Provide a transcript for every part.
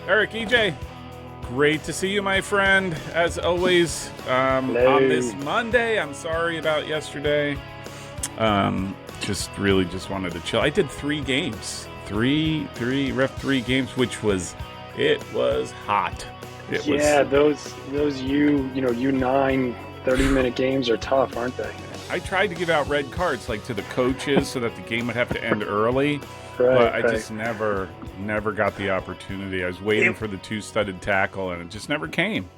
Eric, EJ, great to see you, my friend. As always, on Hello. this Monday. I'm sorry about yesterday. Just wanted to chill. I did 3 games, three games, which was hot. Yeah, those U9 30-minute games are tough, aren't they? I tried to give out red cards like to the coaches so that the game would have to end early. Right, But I right. just never got the opportunity. I was waiting for the two-studded tackle, and it just never came.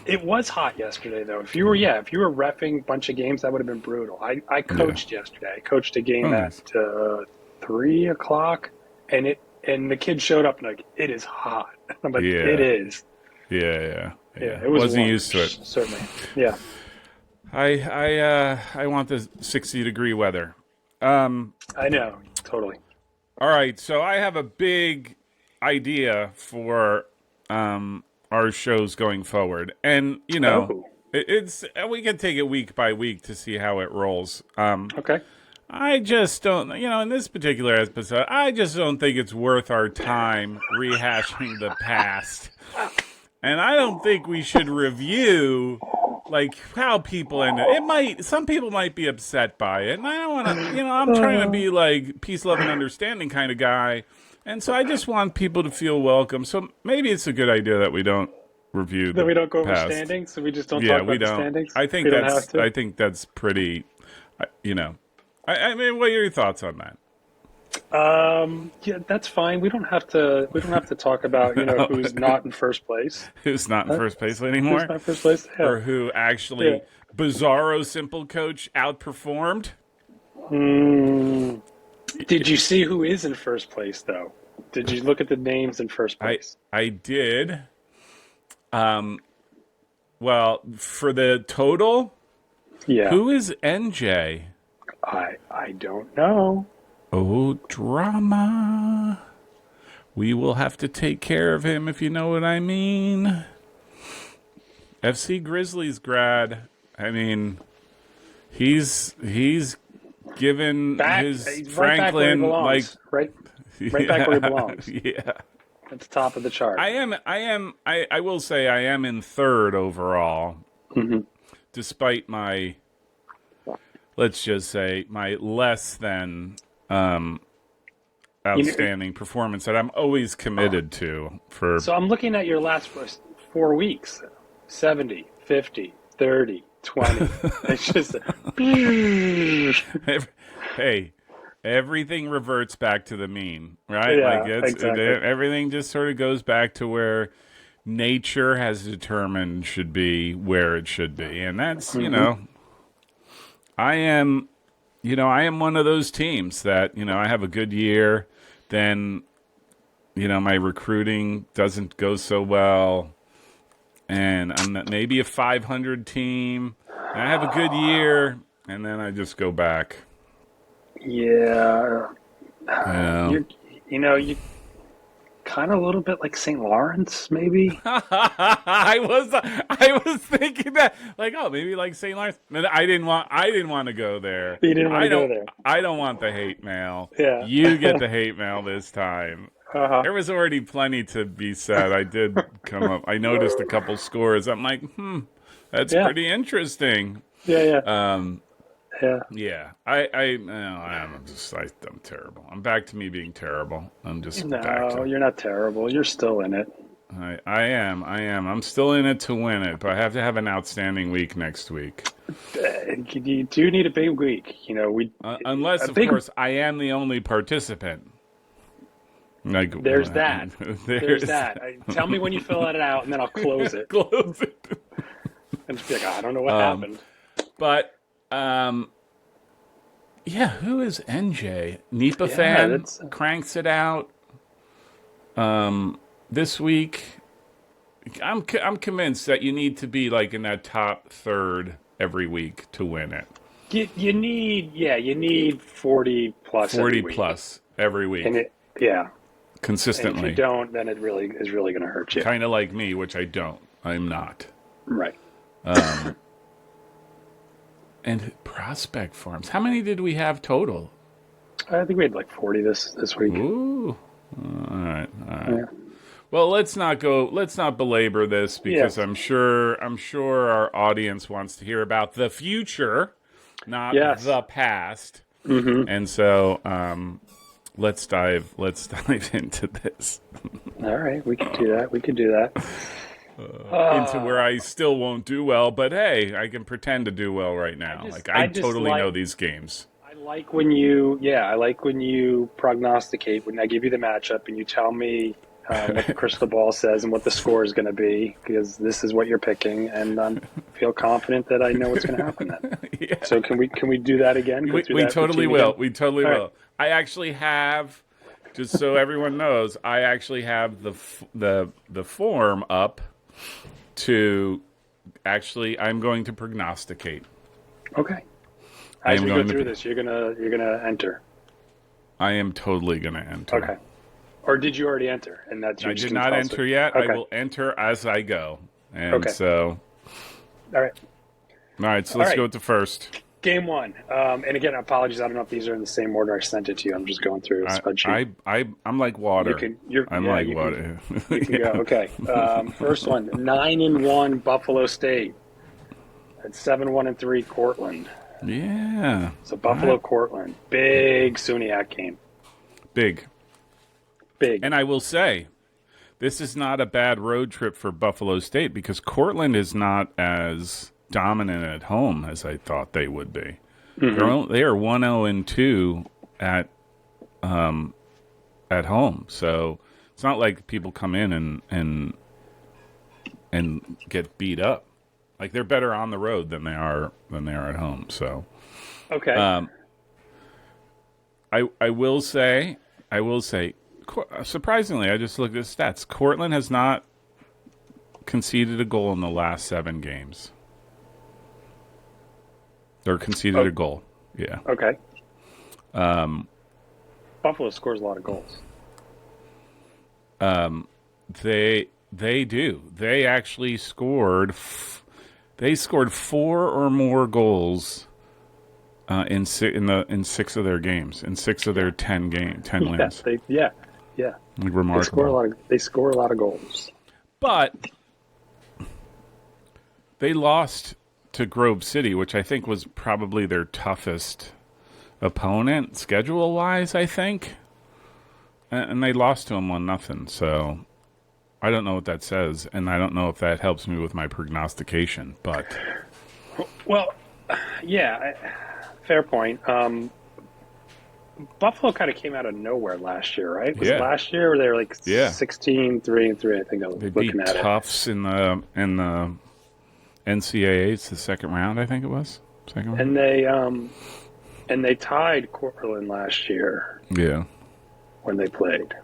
It was hot yesterday, though. If you were reffing a bunch of games, that would have been brutal. I Yeah. coached yesterday. I coached a Oh, game nice. at 3 o'clock, and the kid showed up and like, it is hot. I'm like, it Yeah. is. Yeah. Yeah, it was Wasn't warm, used to it. certainly. Yeah, I want the 60-degree weather. I know, totally. All right, so I have a big idea for our shows going forward, and Oh, it's we can take it week by week to see how it rolls. okay. I just don't, in this particular episode, I just don't think it's worth our time rehashing the past. And I don't think we should review like how people ended. Some people might be upset by it. And I don't want to, I'm trying to be like peace, love, and understanding kind of guy. And so I just want people to feel welcome. So maybe it's a good idea that we don't review Then the we don't go over past. standings, so we just don't Yeah, talk we about the don't. standings. I think We don't have to. I think that's pretty, I mean, what are your thoughts on that? Yeah, that's fine. We don't have to. We don't have to talk about who's not in first place. Who's not in first place Who's anymore? not in first place? Yeah. Or who actually Yeah. Bizarro Simple Coach outperformed? Did you see who is in first place though? Did you look at the names in first place? I did. Well, for the total, Yeah. who is NJ? I don't know. Oh, drama. We will have to take care of him if you know what I mean. FC Grizzlies grad. I mean, he's given his He's right back where he Franklin like belongs. Right back where he belongs. Yeah. At the top of the chart. I will say I am in third overall, despite my, let's just say, my less than outstanding performance that I'm always committed to for. So I'm looking at your last 4 weeks. 70, 50, 30, 20. It's just Hey, everything reverts back to the mean, right? Yeah, like exactly. everything just sort of goes back to where nature has determined should be where it should be, and that's I am, I am one of those teams that I have a good year, then my recruiting doesn't go so well, and I'm maybe a 500 team, and I have a good year, and then I just go back. yeah. Yeah. You kind of a little bit like St. Lawrence, maybe. I was thinking that like, oh, maybe like St. Lawrence. No, I didn't want to go there. You didn't want to go there. I don't want the hate mail. Yeah. You get the hate mail this time. Uh-huh. There was already plenty to be said. I did come up. I noticed a couple scores. I'm like, that's Yeah. pretty interesting. Yeah. Yeah. Yeah. I'm terrible. I'm back to me being terrible. I'm just back to No, you're not terrible. You're still in it. I am. I'm still in it to win it, but I have to have an outstanding week next week. You do need a big week. Unless, of course, I am the only participant. Like, There's that. There's that. Tell me when you fill it out, and then I'll close it. Close it. And just be like, I don't know what happened. But, yeah, who is NJ? Nipa Yeah, fan that's- cranks it out. This week, I'm convinced that you need to be like in that top third every week to win it. You need 40 plus. 40 every week. plus every week, And and if consistently. you don't, then it really is really going to hurt you. Kind of like me, which I don't. I'm not. Right. And prospect farms. How many did we have total? I think we had like 40 this week. Ooh. All right. Yeah. Well, let's not go. Let's not belabor this because Yes. I'm sure our audience wants to hear about the future, not Yes. the past. Mm-hmm. And so, let's dive into this, All right, we could do that. We could do that. into where I still won't do well, but hey, I can pretend to do well right now. I I just totally like know these games. I like when you prognosticate, when I give you the matchup and you tell me what the crystal ball says and what the score is going to be, because this is what you're picking, and I feel confident that I know what's going to happen then. Yeah. So can we do that again? Go through We that totally routine will. again? We totally All right. will. I actually have, just so everyone knows, I actually have the form up to actually. I'm going to prognosticate. Okay. I As am we go going through to. this, you're gonna enter. I am totally going to enter. Okay. Or did you already enter? And that's you're I just did gonna not tell us enter it? yet. I Okay. will enter as I go. And Okay. so, All right. all right. So All let's right. go with the first. Game one. And again, apologies. I don't know if these are in the same order I sent it to you. I'm just going through a spreadsheet. I'm like water. I'm Yeah, like you water. you can Yeah. go. Okay. First one, 9-1 Buffalo State. At 7-1-3 Cortland. Yeah. So Buffalo Cortland. Big Suniac game. Big. Big. And I will say, this is not a bad road trip for Buffalo State because Cortland is not as dominant at home as I thought they would be. They are 1-0-2 at home, so it's not like people come in and get beat up. Like they're better on the road than they are at home. So Okay. I will say, surprisingly, I just looked at the stats. Cortland has not conceded a goal in the last 7 games. Or conceded a goal. Yeah. Okay. Buffalo scores a lot of goals. They do. They actually scored. They scored 4 or more goals in 6 of their games, in 6 of their 10 wins. Yeah. Like, remarkable. They score a lot of goals. But they lost to Grove City, which I think was probably their toughest opponent schedule-wise, I think. And they lost to them 1-0. So I don't know what that says, and I don't know if that helps me with my prognostication. But Well, yeah, fair point. Buffalo kind of came out of nowhere last year, right? Was it Yeah. last year where they were like Yeah. 16-3-3? I think I was they beat looking at it. Tufts in the NCAA. It's the second round, I think it was. Second round. And they tied Cortland last year Yeah. when they played.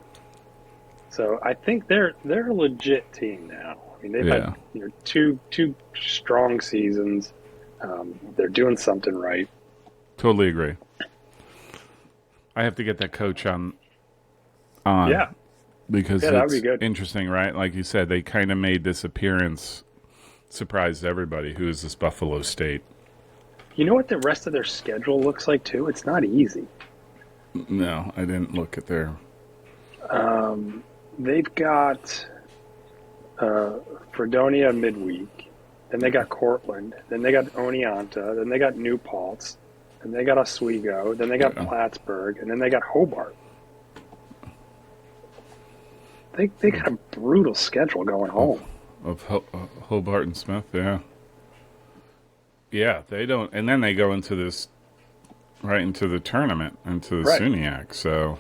So I think they're a legit team now. I mean, they've Yeah. had two strong seasons. They're doing something right. Totally agree. I have to get that coach on. Yeah. Because Yeah, that would it's be good. interesting, right? Like you said, they kind of made this appearance, surprised everybody. Who is this Buffalo State? You know what the rest of their schedule looks like too? It's not easy. No, I didn't look at their. They've got Fredonia midweek, then they got Cortland, then they got Oneonta, then they got New Paltz, then they got Oswego, then they got Yeah. Plattsburgh, and then they got Hobart. They got a brutal schedule going home. Of Hobart and Smith, yeah. Yeah, they don't. And then they go into this, right into the tournament, into the Right. SUNYAC. So,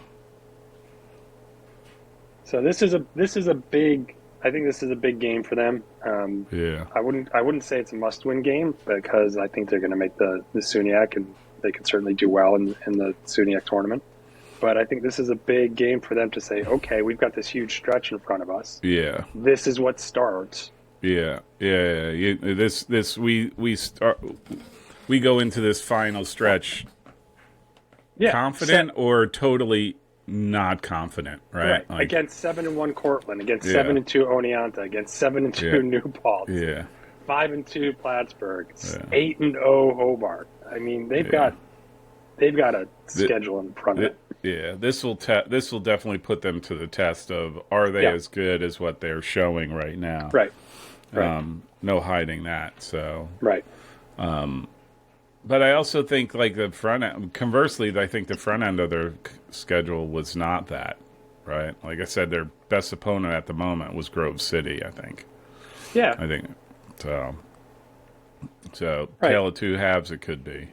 So this is a big. I think this is a big game for them. yeah. I wouldn't say it's a must-win game because I think they're going to make the SUNYAC and they can certainly do well in the SUNYAC tournament. But I think this is a big game for them to say, okay, we've got this huge stretch in front of us. Yeah. This is what starts. Yeah. We go into this final stretch Yeah, confident or totally not confident, right? Right. Like, Against 7-1 Cortland, against Yeah. 7-2 Oneonta, against 7-2 Yeah. New Paltz, yeah. 5-2 Plattsburgh, Yeah. 8-0 Hobart. I mean, they've got a schedule in front of it. Yeah, this will definitely put them to the test of are they Yeah. as good as what they're showing right now? Right. Right. No hiding that. So, Right. but I also think like the front end. Conversely, I think the front end of their schedule was not that right. Like I said, their best opponent at the moment was Grove City. I think. Yeah. I think so. So, Right. tale of two halves. It could be.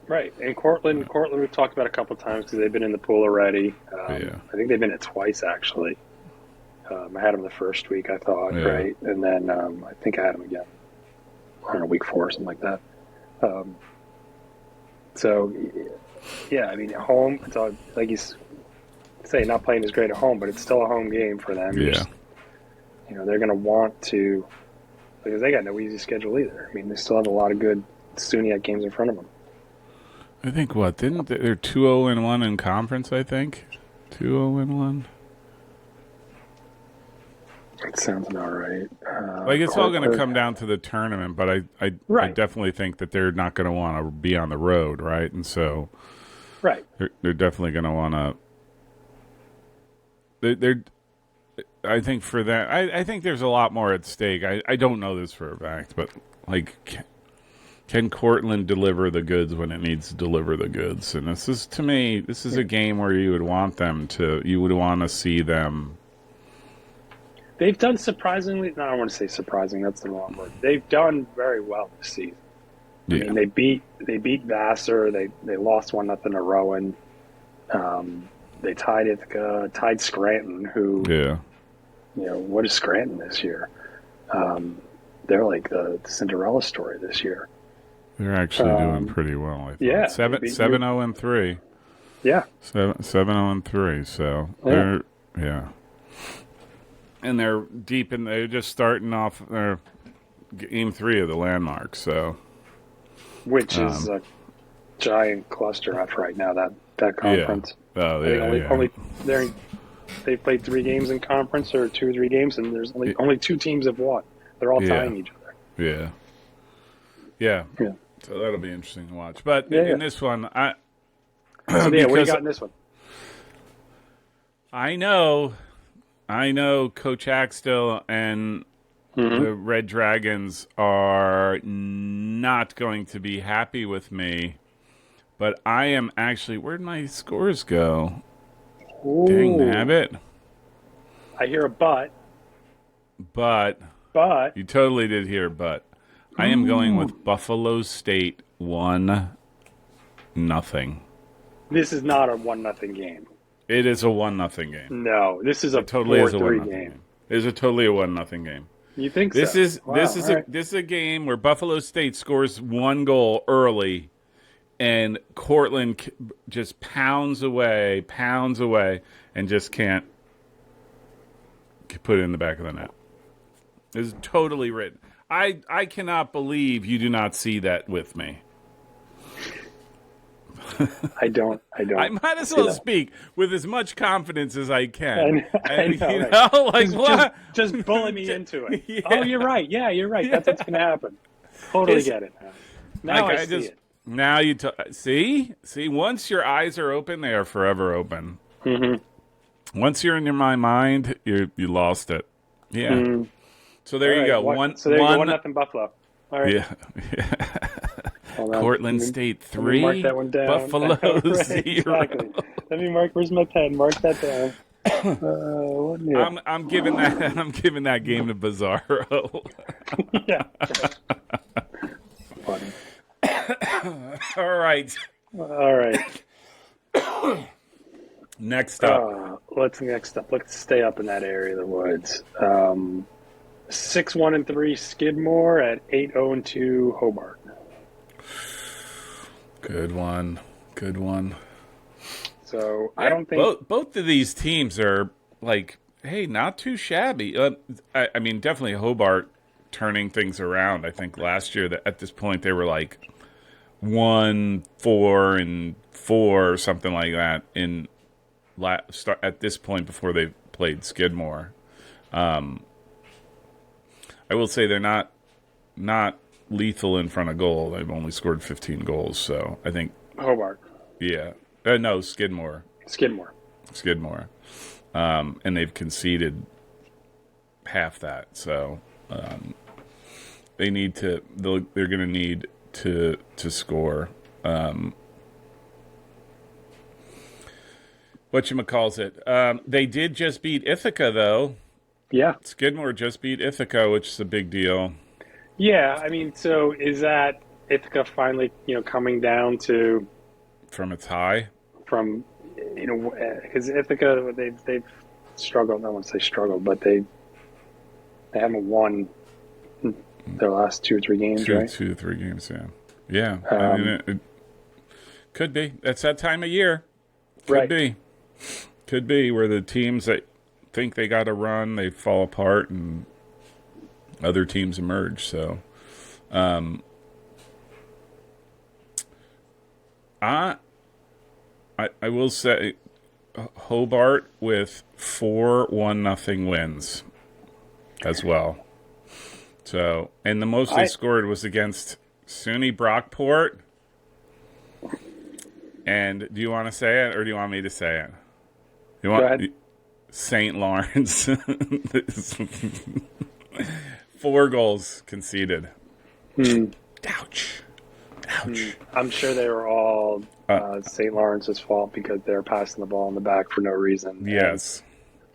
Right. And Cortland, we've talked about a couple times because they've been in the pool already. Yeah. I think they've been it twice actually. I had them the first week, I thought, Yeah. right, and then I think I had them again. I don't know, week 4 or something like that. So, yeah, I mean, at home, it's all, like you say, not playing as great at home, but it's still a home game for them. Yeah. They're going to want to, because they got no easy schedule either. I mean, they still have a lot of good SUNYAC games in front of them. I think what didn't they're 2-0-1 in conference? I think 2-0-1. That sounds about right. Like it's all going to come down to the tournament, but I Right. definitely think that they're not going to want to be on the road, right? And so Right. they're definitely going to want to. They're I think for that, I think there's a lot more at stake. I don't know this for a fact, but like, can Cortland deliver the goods when it needs to deliver the goods? And this is, to me, this is a game where you would want to see them. They've done surprisingly. No, I don't want to say surprising. That's the wrong word. They've done very well this season. I Yeah, mean, they beat Vassar. They lost 1-0 to Rowan. They tied Scranton, who yeah, what is Scranton this year? They're like the Cinderella story this year. they're actually doing pretty well. I thought. yeah, 7-0-3. Yeah, 7-0-3. So they're and they're deep in. They're just starting off their game 3 of the landmark. So which is a giant cluster F right now. That conference. Oh I think yeah, only they've played 3 games in conference, or 2 or 3 games, and there's only 2 teams have won. They're all tying each other. Yeah. Yeah. So that'll be interesting to watch. But Yeah, in this one, So yeah, what do you because got in this one? I know Coach Axtell and the Red Dragons are not going to be happy with me, but I am actually. Where'd my scores go? Dang Ooh. nabbit! I hear a but. You totally did hear, but I am going with Buffalo State 1-0. This is not a 1-0 game. It is a 1-0 game. No, this is a It totally is a 4-3 1-0 game. game. It is a totally a 1-0 game. You think This so? is Wow, this is all right. this is a game where Buffalo State scores 1 goal early, and Cortland just pounds away, and just can't put it in the back of the net. It's totally written. I cannot believe you do not see that with me. I don't. I might as well speak with as much confidence as I can. I know, You right. know, like what? Just bully me into it. Yeah. Oh, you're right. Yeah, you're right. That's what's going to happen. Totally It's- get it now. Now Like, I see it. Now you see. Once your eyes are open, they are forever open. Mm-hmm. Once you're in my mind, you lost it. Yeah. So there you go. So there you go. 1-0 Buffalo. All right. Yeah. Hold on. Portland Let me- State let me 3. Mark that one down. Buffalo Right, 0. Exactly. Let me mark. Where's my pen? Mark that down. Yeah. I'm giving that game to Bizarro. Yeah. Funny. All right. All right. Next up. Let's stay up in that area of the woods. 6-1-3 Skidmore at 8-0-2 Hobart. Good one. So I don't think both of these teams are like, hey, not too shabby. I mean, definitely Hobart turning things around. I think last year that at this point they were like 1-4-4 or something like that at this point before they played Skidmore. I will say they're not lethal in front of goal. They've only scored 15 goals, so I think Hobart. yeah. No, Skidmore. Skidmore. Skidmore. And they've conceded half that. So they need to. They're going to need to score. Whatchamacallit. They did just beat Ithaca, though. Yeah. Skidmore just beat Ithaca, which is a big deal. Yeah. I mean, so is that Ithaca finally, coming down to From its high? from, because Ithaca, they've struggled. I don't want to say struggled, but they haven't won their last 2 or 3 games, right? 2 to 3 games, yeah. Yeah. I mean, it could be. It's that time of year. Could be. Could be where the teams that think they got to run, they fall apart and other teams emerge. So, I will say Hobart with 4 1-0 wins as well. So, and the most they scored was against SUNY Brockport. And do you want to say it, or do you want me to say it? You want Go ahead. St. Lawrence? 4 goals conceded. Ouch. I'm sure they were all St. Lawrence's fault because they're passing the ball in the back for no reason. Yes.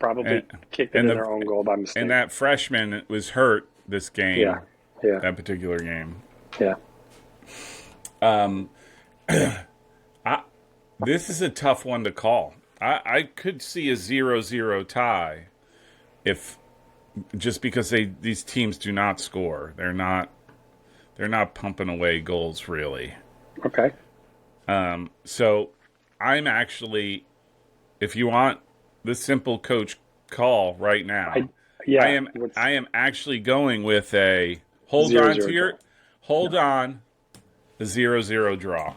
Probably kicked it in their own goal by mistake. And that freshman was hurt this game. Yeah. That particular game. Yeah. This is a tough one to call. I could see a 0-0 tie if just because these teams do not score. They're not pumping away goals really. Okay. So I'm actually, if you want the simple coach call right now, I am actually going with a hold on, a 0-0 draw.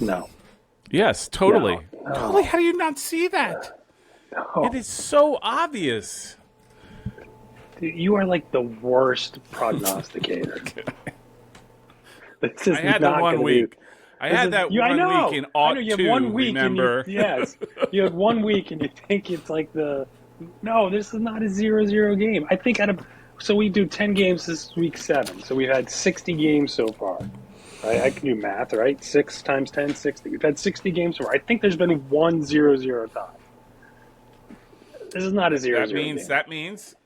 No. Yes, totally. No. Totally. How do you not see that? No. It is so obvious. Dude, you are like the worst prognosticator. This is I had not the 1 week. I had that 1 week in I know you have 1 week remember? And yes, you have 1 week and you think it's like no, this is not a 0-0 game. I think so we do 10 games this week 7. So we've had 60 games so far. Right? I can do math, right? 6 times 10, 60. We've had 60 games so far. I think there's been 1 0-0 tie. This is not a 0-0 game. That means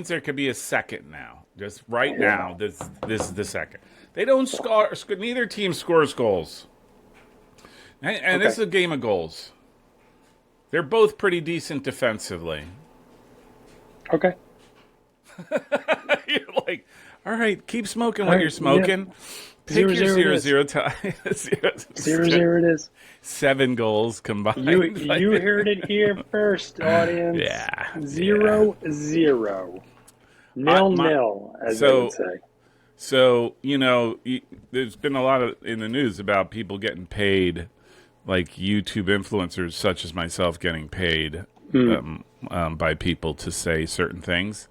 there could be a second now. Just right now, this is the second. They don't score. Neither team scores goals, and this is a game of goals. They're both pretty decent defensively. Okay. You're like, all right, keep smoking what you're smoking. Yeah. Pick your 0-0 tie. 0-0 it is. 7 goals combined. You heard it here first, audience. Yeah. 0-0. 0-0, as they would say. So, there's been a lot in the news about people getting paid, like YouTube influencers such as myself getting paid by people to say certain things.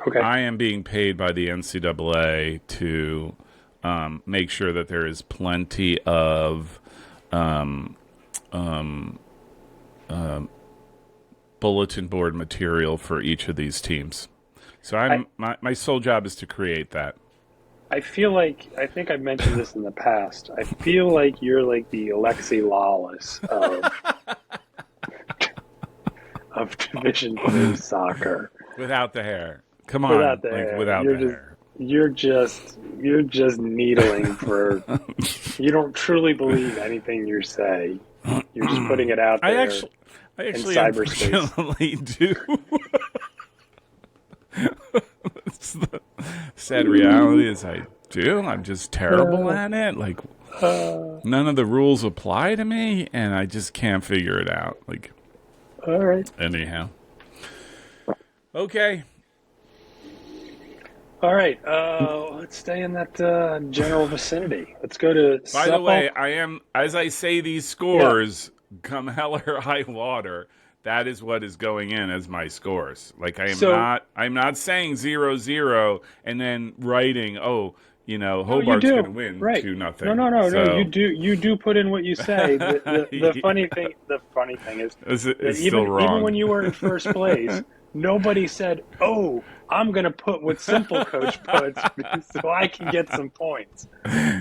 Okay. I am being paid by the NCAA to make sure that there is plenty of bulletin board material for each of these teams. So my sole job is to create that. I feel like, I think I've mentioned this in the past, I feel like you're like the Alexi Lawless of Division III soccer. Without the hair. Come on. Without the hair. Without the hair. You're just needling for, you don't truly believe anything you say. You're just putting it out there. I actually in cyberspace. Unfortunately do. The sad reality is I do. I'm just terrible at it. Like none of the rules apply to me, and I just can't figure it out. Like, all right. Anyhow, okay. All right. Let's stay in that general vicinity. Let's go to. By the way, I am, as I say these scores, come hell or high water. That is what is going in as my scores. Like I'm not saying 0-0 and then writing, No, you Hobart's going to do. win Right. 2-0. No. So You do put in what you say. The yeah, funny thing is that it's still even when wrong. you were in first place, nobody said, "Oh, I'm going to put what Simple Coach puts so I can get some points."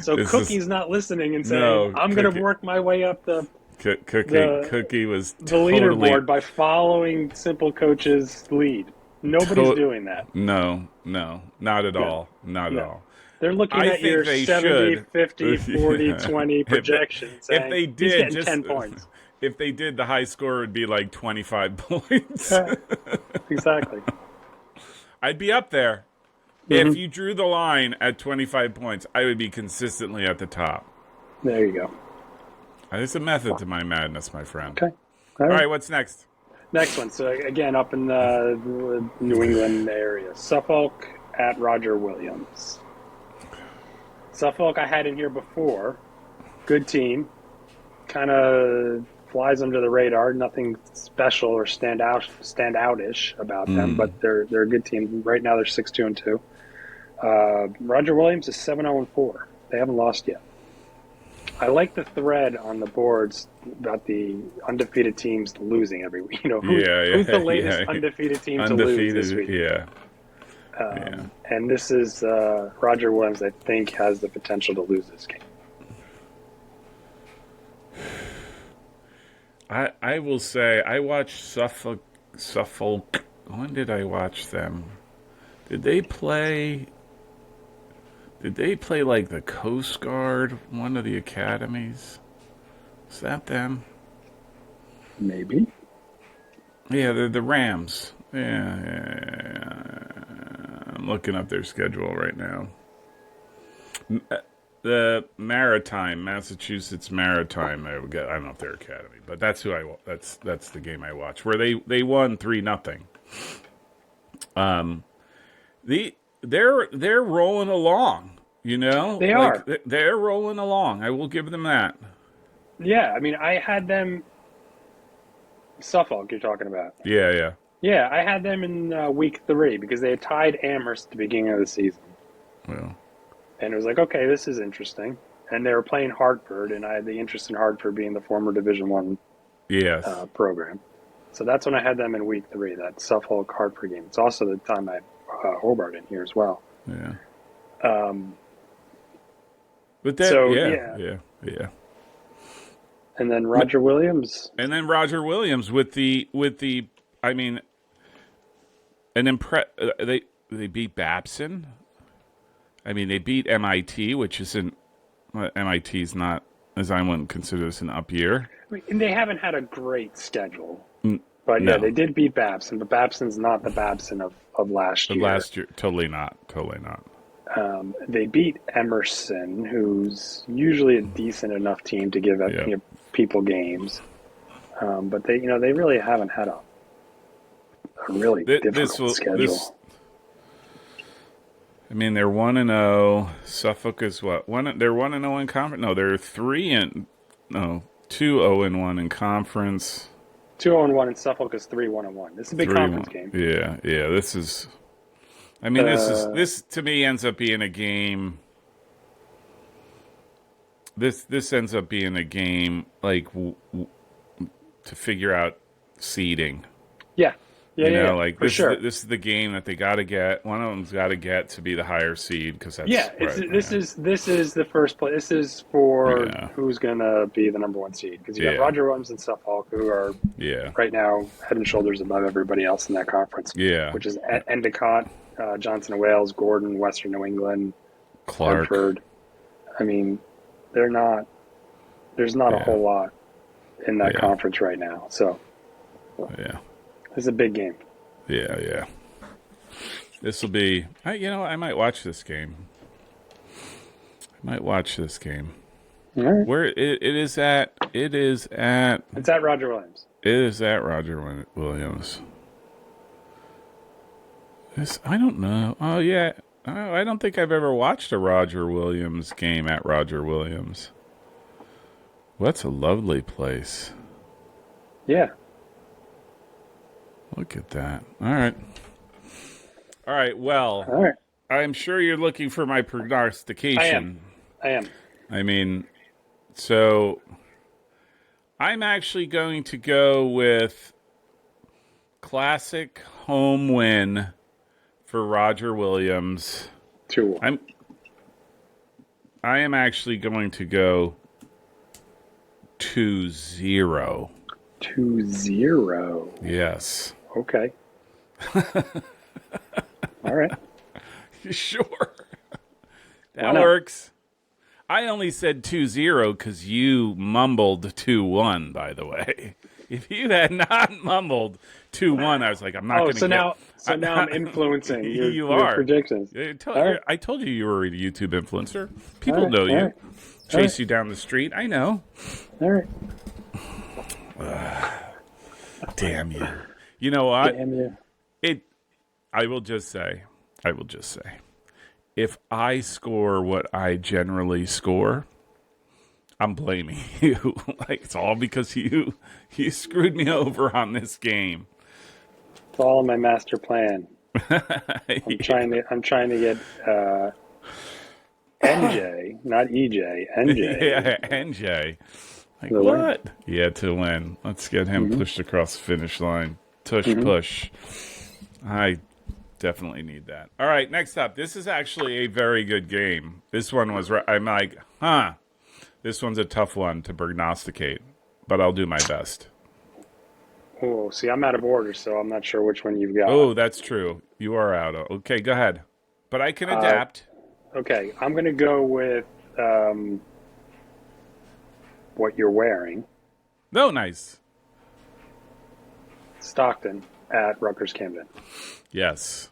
So This is Cookie's not listening and saying, no "I'm going to cookie. work my way up Cookie the Cookie was the totally leaderboard by following Simple Coach's lead." Nobody's to- doing that. no, not at No, all, not at no. all. They're looking I at think your they 70, should. 50, 40, 20 if projection if saying they he's did getting just 10 points. if they did, the high score would be like 25 points. Yeah, exactly. I'd be up there. If Hmm. you drew the line at 25 points, I would be consistently at the top. There you go. There's a method to my madness, my friend. Okay. All All right. right, what's next? Next one. So, again, up in the New England area. Suffolk at Roger Williams. Suffolk I had in here before. Good team. Kind of flies under the radar. Nothing special or standoutish about them, but they're a good team. Right now they're 6-2-2. Roger Williams is 7-0-4. They haven't lost yet. I like the thread on the boards about the undefeated teams losing every week. Who's the latest undefeated team to lose this week? Yeah. And this is Roger Williams, I think, has the potential to lose this game. I will say I watched Suffolk. When did I watch them? Did they play like the Coast Guard, one of the academies? Is that them? Maybe. Yeah, they're the Rams. Yeah. I'm looking up their schedule right now. The Massachusetts Maritime. I don't know if they're academy, but that's that's the game I watched where they won 3-0. They're rolling along. They are. They're rolling along. I will give them that. Yeah, I mean, I had them. Suffolk, you're talking about. Yeah. Yeah, I had them in week 3 because they had tied Amherst at the beginning of the season. Well, And it was like, okay, this is interesting. And they were playing Hartford, and I had the interest in Hartford being the former Division One yes. program. So that's when I had them in week 3, that Suffolk Hartford game. It's also the time I had Hobart in here as well. Yeah. But that, so, yeah. And then Roger Williams. And then Roger Williams with the I mean, they beat Babson. I mean, they beat MIT, which isn't MIT's not, as I wouldn't consider this an up year. I mean, and they haven't had a great schedule. But yeah, they did beat Babson, but Babson's not the Babson of last year. Last year, totally not. They beat Emerson, who's usually a decent enough team to give people games. But they really haven't had a really difficult schedule. I mean, they're 1-0. Suffolk is what? They're 1-0 in conference. No, they're 2-0-1 in conference. 2-0-1 and Suffolk is 3-1-1. This is a big conference game. Yeah. This is. I mean, this to me ends up being a game. This ends up being a game like to figure out seeding. Yeah. This is the game that they got to get. One of them's got to get to be the higher seed because that's this is the first play. This is for who's gonna be the number 1 seed because you got Roger Williams and Suffolk who are right now head and shoulders above everybody else in that conference. Yeah, which is Endicott, Johnson and Wales, Gordon, Western New England, Clark. Hartford. I mean, there's not a whole lot in that conference right now. So it's a big game. Yeah. This will be. I might watch this game. All right. Where it is at? It's at Roger Williams. It is at Roger Williams. I don't know. Oh yeah. I don't think I've ever watched a Roger Williams game at Roger Williams. Well, that's a lovely place. Yeah. Look at that. All right. Well. All right. I'm sure you're looking for my prognostication. I am. I mean, so I'm actually going to go with classic home win for Roger Williams. 2-1. I am actually going to go 2-0. 2-0. Yes. Okay. All right. Sure. That Why not? works. I only said 2-0 because you mumbled 2-1, by the way. If you had not mumbled 2-1, I was like, I'm not going to now I'm influencing You your are. predictions. All right. I told you were a YouTube influencer. People All right, know all you. right. Chase you down the street. I know. All right. Damn you. You know what? Damn you. I will just say, if I score what I generally score, I'm blaming you. Like, it's all because you screwed me over on this game. It's all in my master plan. I'm trying to get NJ, not EJ, NJ. Yeah, NJ. Like, To win. what? Yeah, to win. Let's get him pushed across the finish line. Tush push. I definitely need that. All right, next up. This is actually a very good game. This one was, I'm like, this one's a tough one to prognosticate, but I'll do my best. Oh, see, I'm out of order, so I'm not sure which one you've got. Oh, that's true. You are out. Okay, go ahead. But I can adapt. Okay, I'm going to go with what you're wearing. No, nice. Stockton at Rutgers Camden. Yes.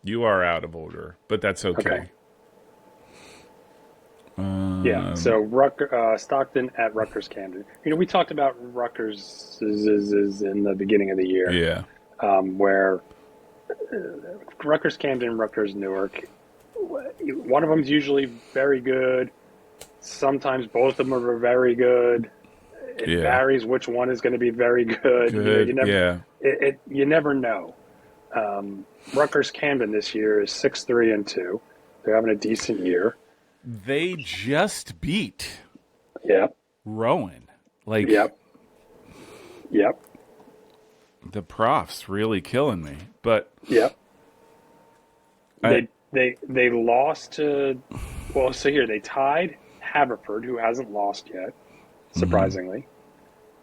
You are out of order, but that's okay. Yeah, so Stockton at Rutgers Camden. You know, we talked about Rutgers is in the beginning of the year. Yeah. Where Rutgers Camden, Rutgers Newark, one of them's usually very good. Sometimes both of them are very good. It varies which one is going to be very good. You never know. Rutgers Camden this year is 6-3-2. They're having a decent year. They just beat Rowan. Like, Yep. The prof's really killing me. But Yep. They lost to, well, so here they tied Haverford, who hasn't lost yet, surprisingly.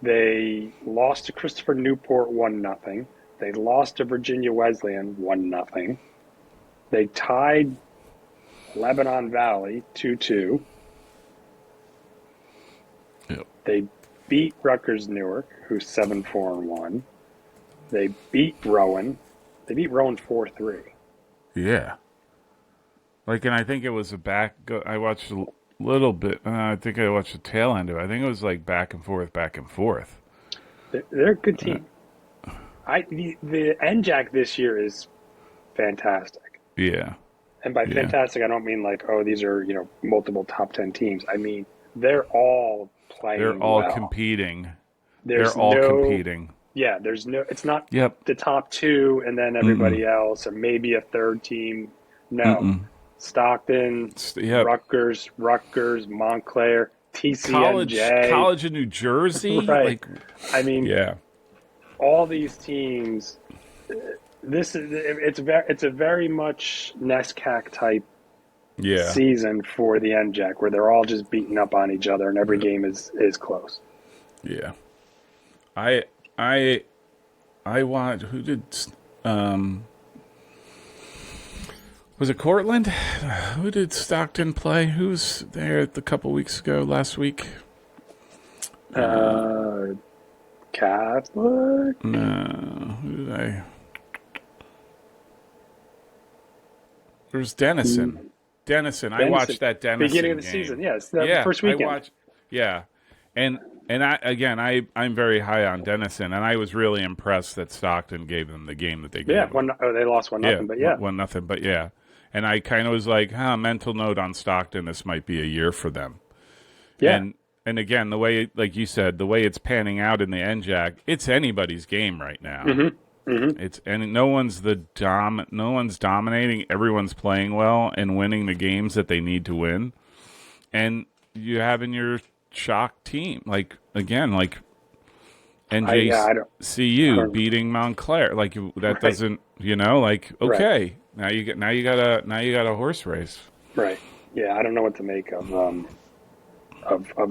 They lost to Christopher Newport 1-0. They lost to Virginia Wesleyan 1-0. They tied Lebanon Valley 2-2. Yep. They beat Rutgers Newark, who's 7-4-1. They beat Rowan. They beat Rowan 4-3. Yeah. Like, and I think it was I watched a little bit. I think I watched the tail end of it. I think it was like back and forth. They're a good team. The NJAC this year is fantastic. Yeah. And by fantastic, I don't mean like, oh, these are, multiple top 10 teams. I mean, they're all playing. They're all well. Competing. Competing. Yeah, it's not Yep. the top two and then everybody else, or maybe a third team. No. Stockton, Rutgers, Montclair, TCNJ. College of New Jersey. Right. Like, I mean, all these teams, it's a very much NESCAC type season for the NJAC, where they're all just beating up on each other and every game is close. Yeah. I watched, who did, was it Cortland? Who did Stockton play? Who's there a couple weeks ago, last week? Catholic? No. Who did I? There's Denison. Denison. I watched that Denison beginning of the game. Season, yes. First weekend. And I'm very high on Denison, and I was really impressed that Stockton gave them the game that they gave them. They lost 1-0, but 1-0, but yeah. And I kind of was like, mental note on Stockton, this might be a year for them. Yeah. And again, the way, like you said, the way it's panning out in the NJAC, it's anybody's game right now. It's and no one's no one's dominating. Everyone's playing well and winning the games that they need to win. And you have in your shock team, like again, like NJCU beating Montclair, like that doesn't, like okay, now you got a horse race, right? Yeah, I don't know what to make of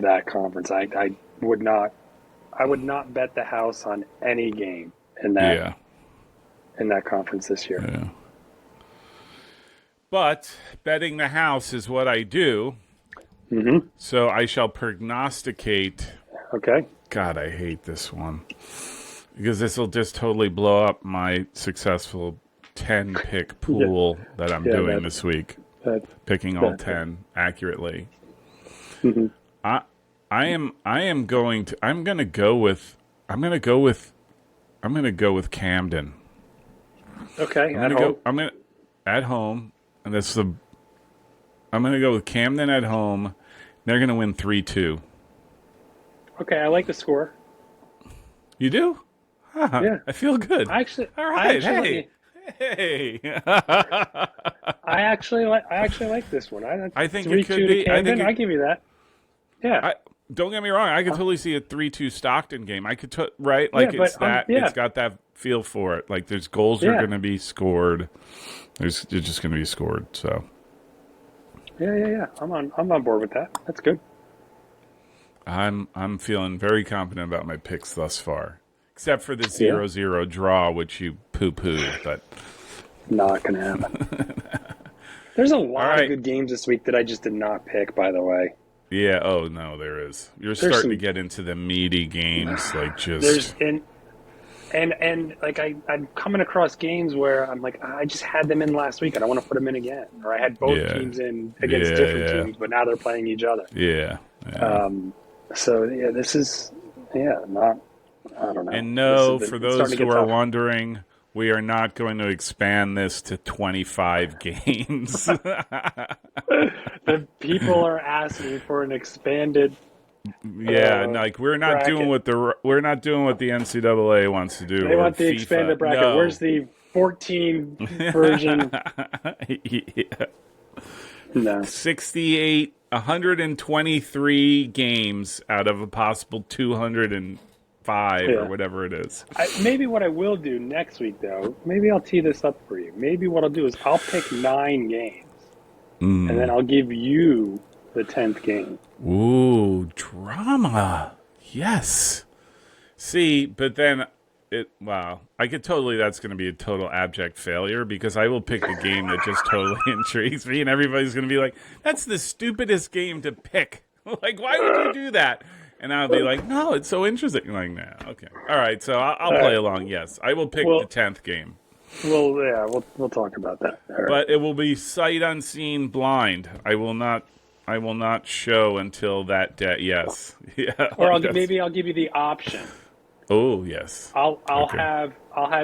that conference. I would not bet the house on any game in that conference this year. Yeah. But betting the house is what I do. Mm-hmm. So I shall prognosticate. Okay. God, I hate this one because this will just totally blow up my successful 10-pick pool that I'm doing this week. Picking all 10 accurately. Mm-hmm. I'm going to go with Camden. Okay. At home, and I'm going to go with Camden at home. They're going to win 3-2. Okay, I like the score. You do? Huh, yeah. I feel good. All right. Hey. I actually like this one. I think it could be. I give you that. Yeah. Don't get me wrong. I could totally see a 3-2 Stockton game. I could right, like it's got that feel for it. Like there's goals are going to be scored. They're just going to be scored. So. Yeah. I'm on board with that. That's good. I'm feeling very confident about my picks thus far, except for the 0-0 draw, which you poo-pooed, but not gonna happen. There's a lot of good games this week that I just did not pick. By the way. Yeah. Oh no, there is. You're starting to get into the meaty games, like just. And like I'm coming across games where I'm like, I just had them in last week, and I want to put them in again, or I had both teams in against different teams, but now they're playing each other. Yeah. So this is not. I don't know. And no, for those who are wondering, we are not going to expand this to 25 games. The people are asking for an expanded. Yeah, like we're not doing what the NCAA wants to do. They want the expanded bracket. No. Where's the 14 version? No. 68, 123 games out of a possible 205 or whatever it is. Maybe what I will do next week, though, maybe I'll tee this up for you. Maybe what I'll do is I'll pick 9 games, and then I'll give you the 10th game. Ooh, drama. Yes. See, but then I could totally, that's going to be a total abject failure because I will pick the game that just totally intrigues me and everybody's going to be like, that's the stupidest game to pick. Like, why would you do that? And I'll be like, no, it's so interesting. Like, nah, okay. All right, so I'll play along, yes. I will pick the 10th game. Well, yeah, we'll talk about that. Right. But it will be sight unseen blind. I will not show until that day. Yes. Yeah. Or maybe I'll give you the option. Oh yes. I'll have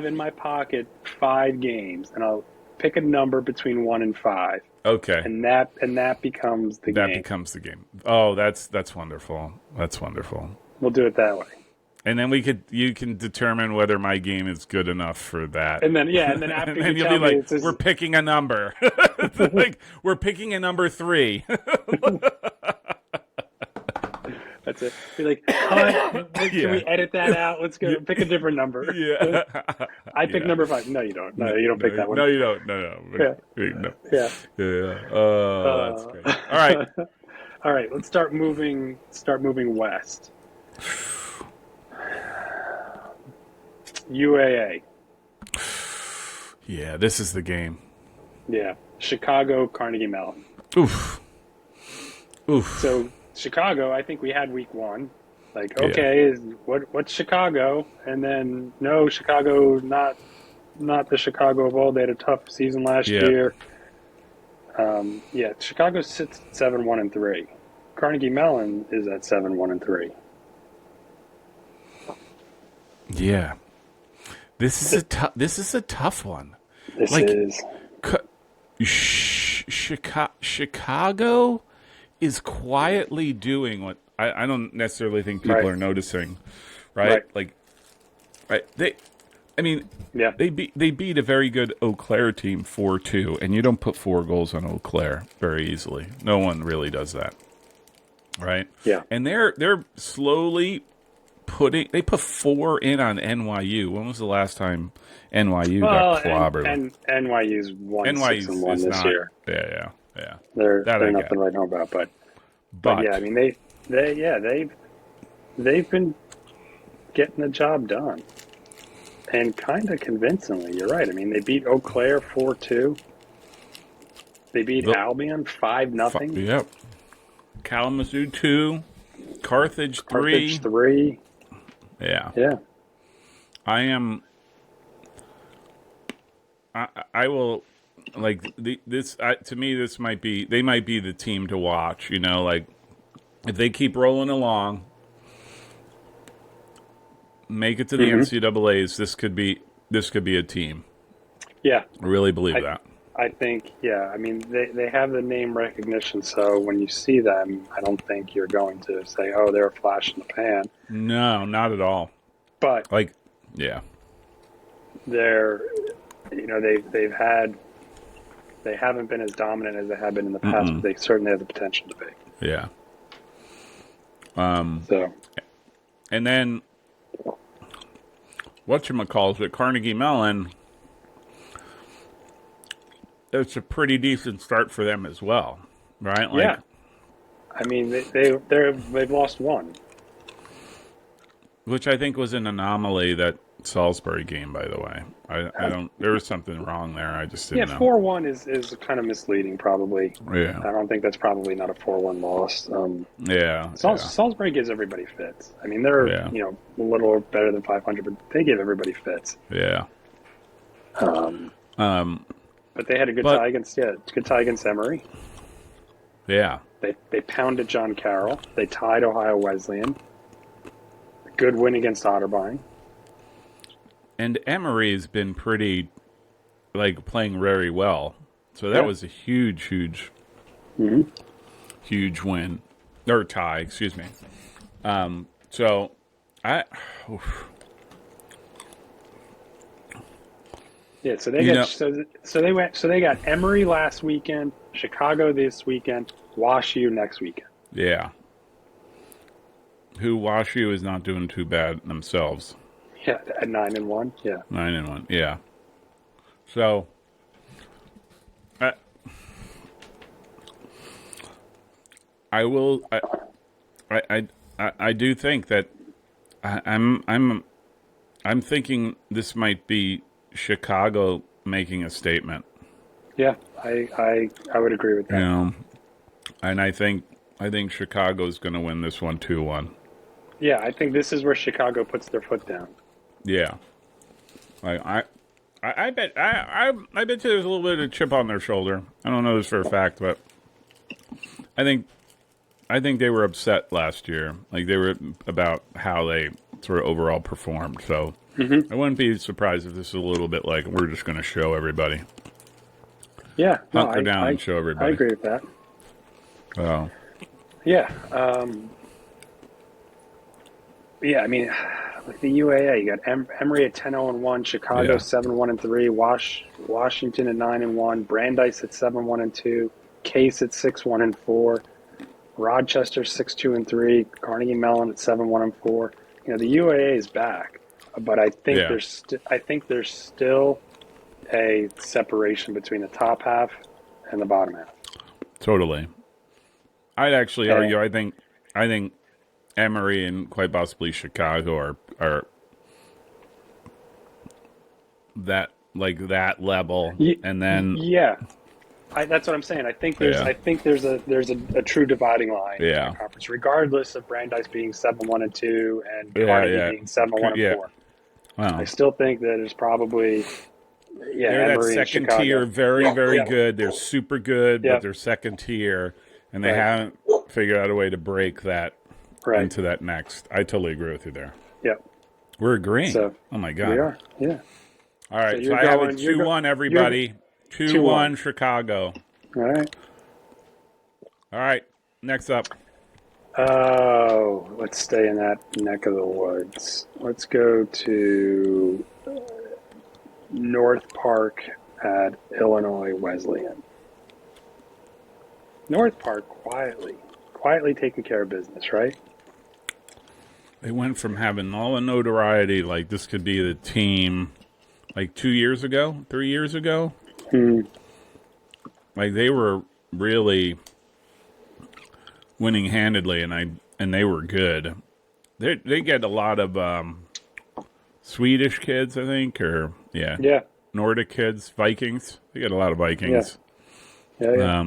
in my pocket 5 games, and I'll pick a number between 1 and 5. Okay. And that becomes the game. That becomes the game. Oh, that's wonderful. That's wonderful. We'll do it that way. And then you can determine whether my game is good enough for that. And then after and you you'll tell be me, like, we're picking a number. Like we're picking a number 3. That's it. Be like, can we edit that out? Let's go pick a different number. Yeah. I pick number 5. No, you don't. No, you don't pick that one. No, you don't. No. Yeah. Oh, that's great. All right. All right. Let's start moving west. UAA. Yeah, this is the game. Yeah. Chicago, Carnegie Mellon. Oof. So Chicago, I think we had week 1. Like, okay, what's Chicago? And then no, Chicago, not the Chicago of old. They had a tough season last year. Chicago sits at 7-1-3. Carnegie Mellon is at 7-1-3. Yeah. This is a tough one. This is Chicago is quietly doing what I don't necessarily think people are noticing, right? Like, right? I mean, Yeah. they beat a very good Eau Claire team 4-2, and you don't put 4 goals on Eau Claire very easily. No one really does that, right? Yeah. And they're slowly they put 4 in on NYU. When was the last time NYU got Well, clobbered? and NYU's won NYU 6-1 is this not. year. Yeah. They're That I nothing get. to write home about, but But yeah, I mean they've been getting the job done, and kind of convincingly. You're right. I mean, they beat Eau Claire 4-2. They beat Albion 5-0. Yep. Kalamazoo 2, Carthage 3. Carthage 3. Yeah. Yeah. I am. I will like this. To me, this might be. They might be the team to watch. You know, like if they keep rolling along, make it to the NCAA's. This could be a team. Yeah. I really believe that. I think, yeah. I mean, they have the name recognition, so when you see them, I don't think you're going to say, "Oh, they're a flash in the pan." No, not at all. But Like, yeah, they're, they haven't been as dominant as they have been in the past, but they certainly have the potential to be. yeah. So, And then whatchamacalls at Carnegie Mellon, it's a pretty decent start for them as well, right? Like, yeah. I mean, they've lost one. which I think was an anomaly, that Salisbury game, by the way. I don't. There was something wrong there. I just didn't know. 4-1 is kind of misleading, probably. Yeah. I don't think that's probably not a 4-1 loss. Yeah. Salisbury gives everybody fits. I mean, they're Yeah. A little better than 500, but they give everybody fits. Yeah. But they had a good tie against Emory. Yeah. They pounded John Carroll. They tied Ohio Wesleyan. A good win against Otterbein. And Emory's been pretty, like, playing very well. So that was a huge, huge win. Or tie, excuse me. So, Yeah, so they got Emory last weekend, Chicago this weekend, WashU next weekend. yeah. Who WashU is not doing too bad themselves. Yeah, at 9-1. Yeah. 9-1, yeah. So, I will. I do think that I'm thinking this might be Chicago making a statement. Yeah, I would agree with that. You know, and I think Chicago's going to win this one 2-1. Yeah, I think this is where Chicago puts their foot down. Yeah, I bet I bet you there's a little bit of chip on their shoulder. I don't know this for a fact, but I think they were upset last year. Like, they were about how they sort of overall performed. So I wouldn't be surprised if this is a little bit like, we're just going to show everybody. Yeah, Hunker down and show everybody. I agree with that. Oh. Yeah. Yeah, I mean, with the UAA, you got Emory at 10-0-1, Chicago 7-1-3, Washington at 9-1, Brandeis at 7-1-2, Case at 6-1-4, Rochester 6-2-3, Carnegie Mellon at 7-1-4. You know, the UAA is back, but I think there's still a separation between the top half and the bottom half. Totally. I'd actually argue. I think Emory and quite possibly Chicago are that level, and then that's what I'm saying. I think there's a true dividing line in the conference, regardless of Brandeis being 7-1-2 and Carnegie being 7-1-4. Wow. I still think that there's probably they're Emory that second tier, very very good. They're super good, but they're second tier, and they haven't figured out a way to break that into that next. I totally agree with you there. Yep. We're agreeing. So, oh my god. We are. Yeah. All right. So I have it 2-1 everybody. 2-1 Chicago. All right. All right. Next up. Oh, let's stay in that neck of the woods. Let's go to North Park at Illinois Wesleyan. North Park quietly taking care of business, right? They went from having all the notoriety, like this could be the team, like 2 years ago, 3 years ago. Like they were really winning handedly, and they were good. They get a lot of Swedish kids, I think, or Yeah. Nordic kids, Vikings. They get a lot of Vikings. Yeah.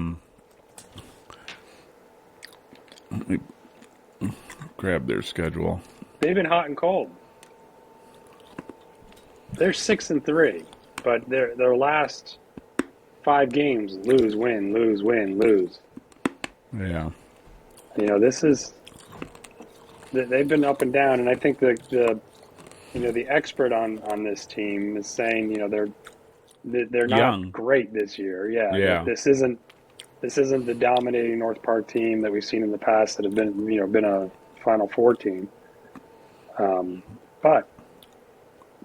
Let me grab their schedule. They've been hot and cold. They're 6-3, but their last 5 games lose, win, lose, win, lose. Yeah. You know, this is they've been up and down, and I think the expert on this team is saying, you know, they're not Young. great this year. Yeah. This isn't the dominating North Park team that we've seen in the past that have been a Final Four team. But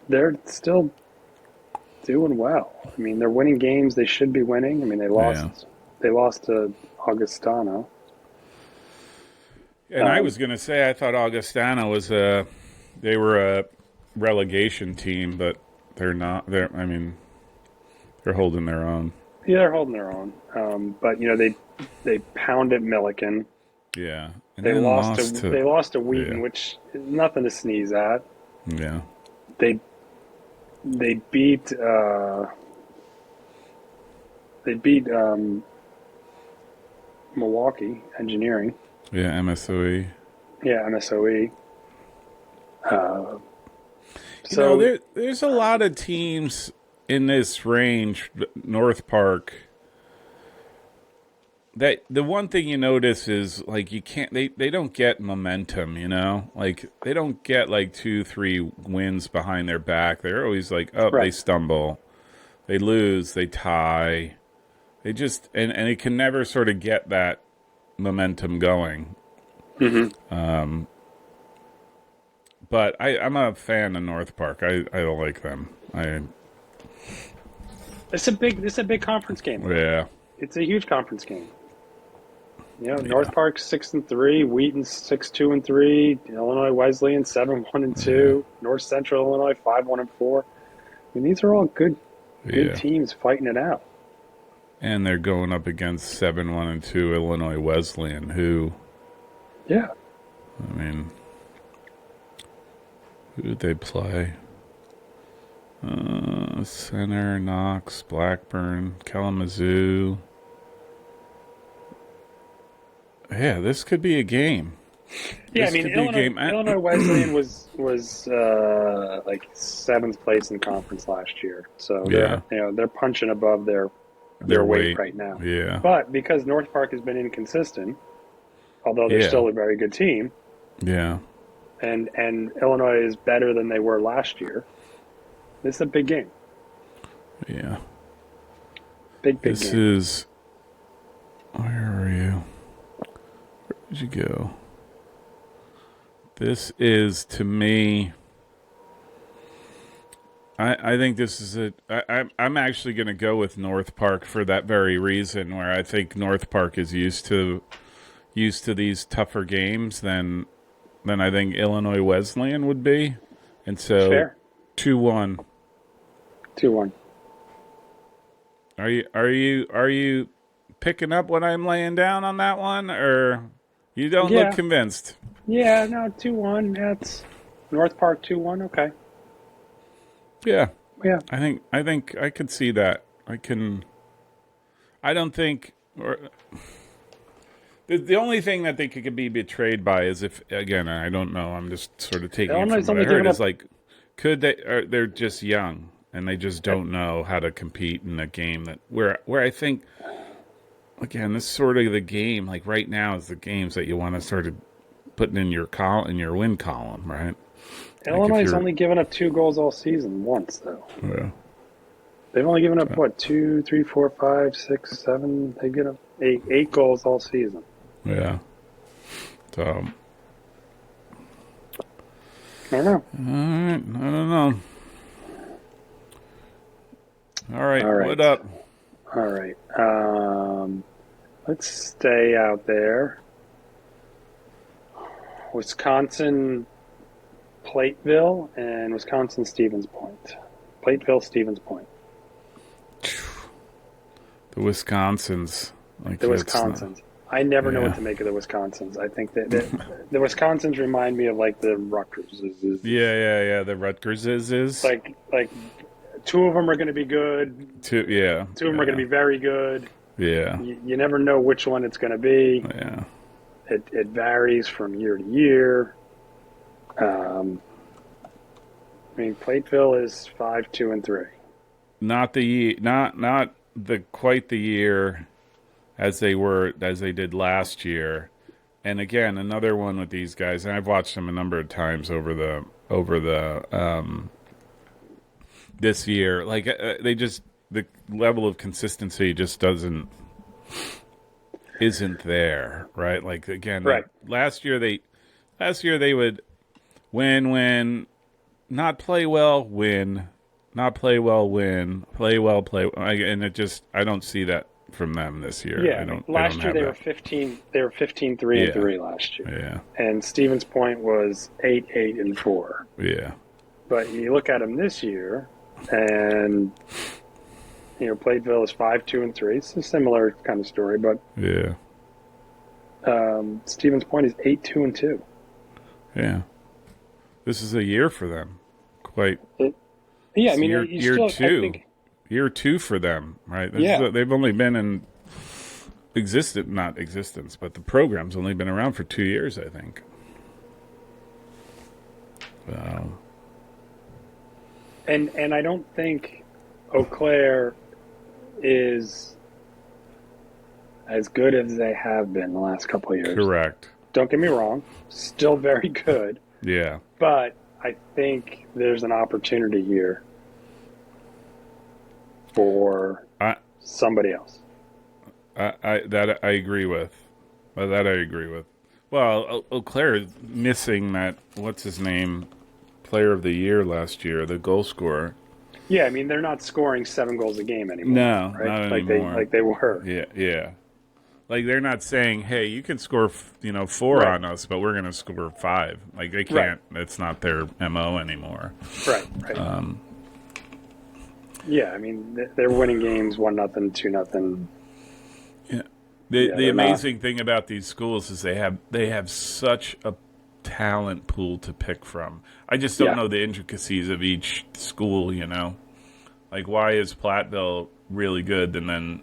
they're still doing well. I mean, they're winning games they should be winning. I mean, they lost to Augustana. And I was going to say, I thought Augustana was they were a relegation team, but they're not. They're holding their own. Yeah, they're holding their own. But you know, they pounded Milliken. Yeah, and They then lost to Wheaton, which is nothing to sneeze at. Yeah, They beat Milwaukee Engineering. yeah, MSOE. Yeah, MSOE. There's a lot of teams in this range, North Park. That the one thing you notice is like you can't they don't get momentum, you know, like they don't get like 2-3 wins behind their back. They're always like, oh, Right. They stumble, they lose, they tie, they just and it can never sort of get that momentum going. But I'm a fan of North Park. I don't like them. It's a big conference game. Yeah. It's a huge conference game. You know, North Park 6-3, Wheaton 6-2-3, Illinois Wesleyan 7-1-2, North Central Illinois 5-1-4. I mean, these are all good teams fighting it out. And they're going up against 7-1-2 Illinois Wesleyan, who, Yeah. I mean, who did they play? Center, Knox, Blackburn, Kalamazoo. Yeah, this could be a game. Yeah, This I mean, could be a game. Illinois Wesleyan was like 7th place in conference last year, so they're punching above their weight right now. Yeah, But because North Park has been inconsistent, although they're still a very good team, yeah, and Illinois is better than they were last year, this is a big game. yeah. Big This game. is. Where are you? Where did you go? This is, to me, I think this is I'm actually going to go with North Park for that very reason, where I think North Park is used to these tougher games than I think Illinois Wesleyan would be, and so Fair. 2-1. 2-1. Are you picking up what I'm laying down on that one, or you don't look convinced? Yeah, no, 2-1. That's North Park 2-1. Okay. Yeah. Yeah. I think I could see that. I don't think, or the only thing that they could be betrayed by is if, again, I don't know. I'm just sort of taking it from what I heard. Is like, could they? They're just young and they just don't know how to compete in a game where I think, again, this is sort of the game. Like right now is the games that you want to start putting in your win column, right? Illinois has only given up 2 goals all season once, though. Yeah. They've only given up, 2, 3, 4, 5, 6, 7. They've given up 8 goals all season. Yeah. So. I don't know. All right. I don't know. All right, All what right. up? All right. Let's stay out there. Wisconsin Plateville and Wisconsin Stevens Point. Plateville, Stevens Point. The Wisconsins. Like The that's not, Wisconsins. I never know what yeah. to make of the Wisconsins. I think that the Wisconsins remind me of like the Rutgers. Yeah. The Rutgers is Like two of them are going to be good. two. Yeah, Two of them are going to be very good. yeah, You never know which one it's going to be. yeah. It varies from year to year. I mean, Plateville is 5-2-3. Not not the quite the year as they did last year. And again, another one with these guys, and I've watched them a number of times over the this year. Like they just the level of consistency just isn't there, right? Like again, Right. last year they would win, not play well, win, not play well, win, play well, and it just I don't see that from them this year. Yeah, last year have they that. were 15. They were 15-3-3 last year, Yeah, and Stevens Point was 8-8-4. yeah, But you look at them this year, and Plateville is 5-2-3. It's a similar kind of story, but yeah, Stevens Point is 8-2-2. yeah. This is a year for them. Quite Yeah, I mean, year, you year still, two. I think, Year two for them, right? Yeah. They've only been in not existence, but the program's only been around for 2 years, I think. Wow. and I don't think Eau Claire is as good as they have been the last couple of years. Correct. Don't get me wrong, still very good, Yeah. but I think there's an opportunity here for somebody else. I agree with. That I agree with. Well, Eau Claire is missing that, what's his name, player of the year last year, the goal scorer. Yeah, I mean they're not scoring 7 goals a game anymore. No, right? not like anymore. they were. Yeah. Like they're not saying, "Hey, you can score, 4 Right. on us, but we're going to score 5." Like they can't. That's not their MO anymore. Right. Yeah, I mean they're winning games 1-0, 2-0. Yeah. Yeah, The they're amazing thing about these schools is they have such a talent pool to pick from. I just don't Yeah. know the intricacies of each school. Like why is Platteville really good and then,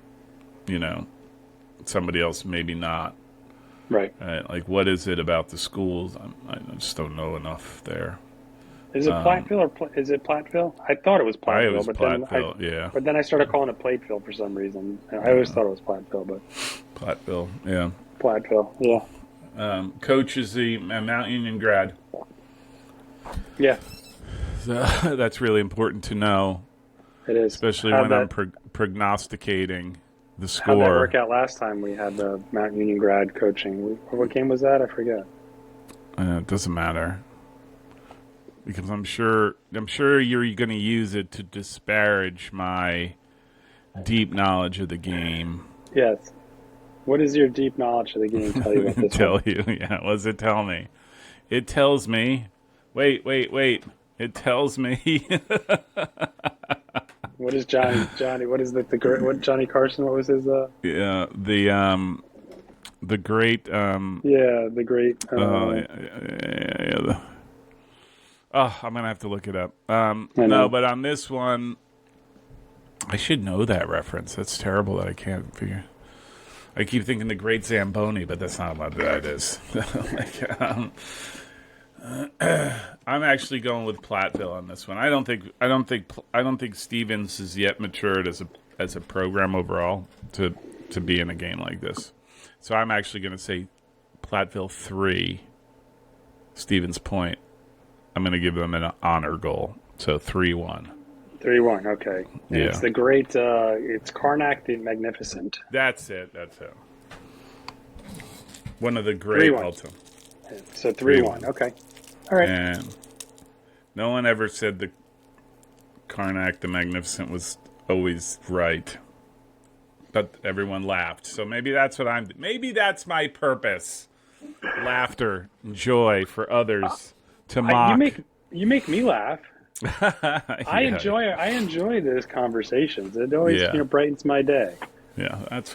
somebody else maybe not. Right. Like what is it about the schools? I just don't know enough there. Is it Platteville or is it Platteville? I thought it was Platteville, It was but Platteville, then yeah. But then I started calling it Plateville for some reason. I always thought it was Platteville, but Platteville, yeah. Platteville, yeah. Coach is the Mount Union grad. Yeah, So that's really important to know, it is. especially How'd when I'm that- prognosticating the How'd that score. work out last time we had the Mount Union grad coaching? What game was that? I forget. It doesn't matter because I'm sure you're going to use it to disparage my deep knowledge of the game. Yes. What does your deep knowledge of the game tell you about this Tell one? you, yeah. What does it tell me? It tells me. Wait. It tells me. What is Johnny? What is the great? What Johnny Carson? What was his? Yeah, the great. Yeah, the great. Yeah. Oh, I'm gonna have to look it up. know. No, but on this one, I should know that reference. That's terrible that I can't figure. I keep thinking the Great Zamboni, but that's not what that is. I'm actually going with Platteville on this one. I don't think Stevens is yet matured as a program overall to be in a game like this. So I'm actually going to say Platteville 3, Stevens Point. I'm going to give them an honor goal. So 3-1. 3-1. Okay. And Yeah. It's the great. It's Karnak the Magnificent. That's it. One of the great 3-1. ultimate. So 3-1. Okay. All right. And no one ever said the Karnak the Magnificent was always right. But everyone laughed. So maybe that's what maybe that's my purpose. Laughter and joy for others to You mock. make me laugh. I Yeah. enjoy those conversations. It always Yeah. brightens my day. Yeah, that's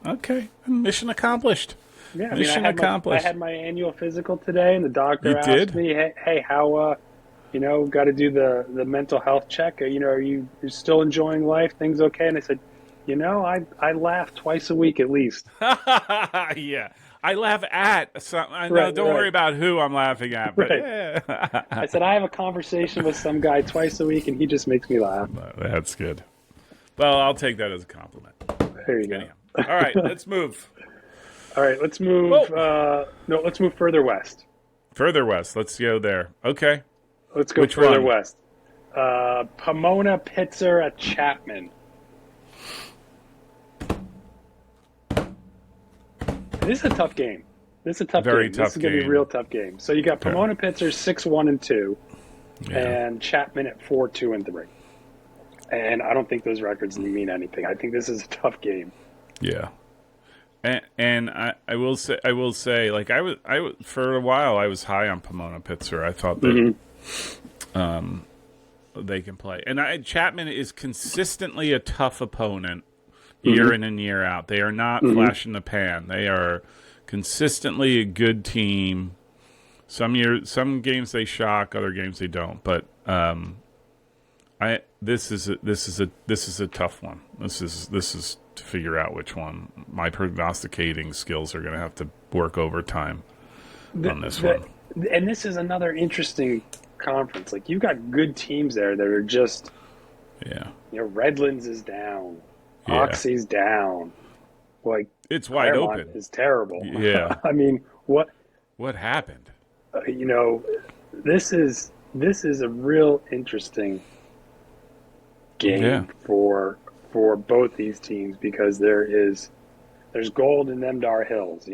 okay. Mission accomplished. Yeah, I mean, Mission I accomplished. had my annual physical today, and the You doctor asked did? me, "Hey, how got to do the mental health check. Are you still enjoying life? Things okay?" And I said, I laugh twice a week at least. Yeah. I laugh at some. I know. Right, Don't right, worry about who I'm laughing at, but right. yeah, I said I have a conversation with some guy twice a week, and he just makes me laugh. that's good. Well, I'll take that as a compliment. There you Anyhow, go. all right, let's move. All right, let's move. Whoa, No, let's move further west. further west. Let's go there. Okay, Let's go which further one? west. Pomona Pitzer at Chapman. This is a tough game. This is a tough Very game. tough This is going to be a game. real tough game. So you got Pomona Pitzer 6-1-2, Yeah, and Chapman at 4-2-3. And I don't think those records mean anything. I think this is a tough game. yeah. And I will say, like I was for a while I was high on Pomona Pitzer. I thought that they can play, and Chapman is consistently a tough opponent year in and year out. They are not flash in the pan. They are consistently a good team. Some games they shock, other games they don't. But this is a tough one. This is to figure out which one. My prognosticating skills are going to have to work overtime on this one. And this is another interesting conference. Like, you've got good teams there that are just, Yeah, Redlands is down. Yeah. Oxy's down. Like, it's wide Claremont open. is terrible. Yeah. I mean, what happened? this is a real interesting game Yeah. for both these teams, because there's gold in them dar hills.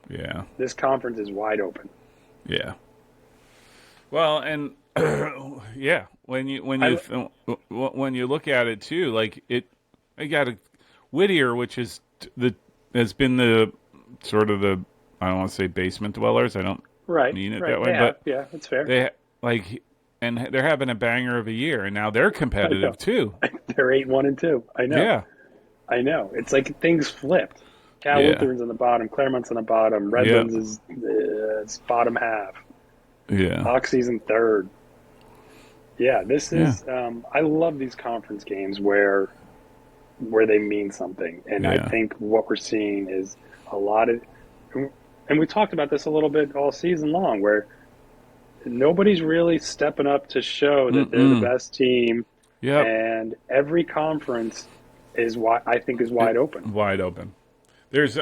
Yeah. This conference is wide open. Yeah. Well, and yeah, when you look at it too, like I got a Whittier, which is has been the sort of the, I don't want to say basement dwellers. I don't Right. mean it right. that way, They but yeah, that's fair. they and they're having a banger of a year, and now they're competitive too. They're 8-1-2. I know. Yeah. I know. It's like things flipped. Cal Yeah. Lutheran's on the bottom. Claremont's on the bottom. Redlands is it's bottom half. Yeah. Oxy's in third. Yeah, this is. I love these conference games where they mean something, and I Yeah. think what we're seeing is a lot of. And we talked about this a little bit all season long, where nobody's really stepping up to show that they're the best team. Yep. And every conference is wide open. Wide open. There's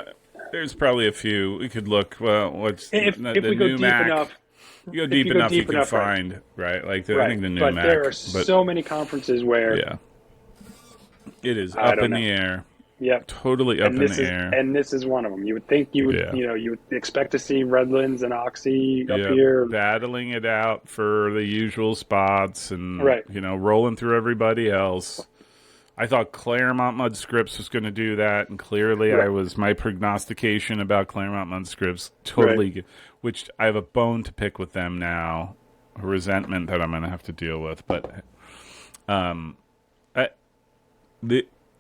probably a few we could look. Well, what's If the we go new deep Mac? enough, You go deep you go enough, deep you can enough, right. find right. Like I right? think the new But Mac. there are so many conferences where, yeah, it is I up don't in know. the air. Yep. Totally up And in this the is air. and this is one of them. You would think you would Yeah. you would expect to see Redlands and Oxy up Yep. here. Battling it out for the usual spots and Right. rolling through everybody else. I thought Claremont Mud Scripts was going to do that, and clearly Right. my prognostication about Claremont Mud Scripts totally, which I have a bone to pick with them now, a resentment that I'm going to have to deal with. But,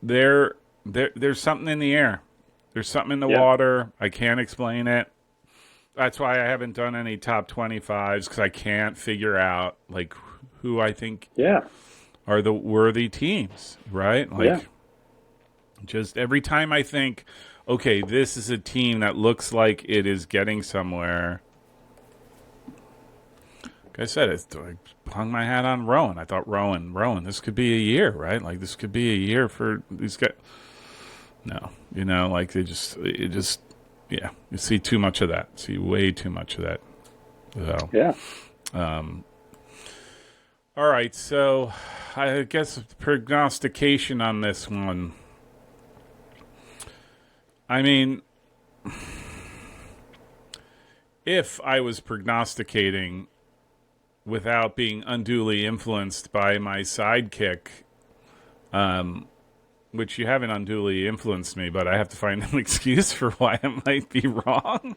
there's something in the air. There's something in the water. I can't explain it. That's why I haven't done any top 25s, because I can't figure out like who I think Yeah. are the worthy teams, right? Like, just every time I think, okay, this is a team that looks like it is getting somewhere. Like I said, I hung my hat on Rowan. I thought Rowan, this could be a year, right? Like, this could be a year for these guys. No, like you see too much of that. See way too much of that. So, Yeah. all right, so I guess prognostication on this one. I mean, if I was prognosticating without being unduly influenced by my sidekick, which you haven't unduly influenced me, but I have to find an excuse for why I might be wrong.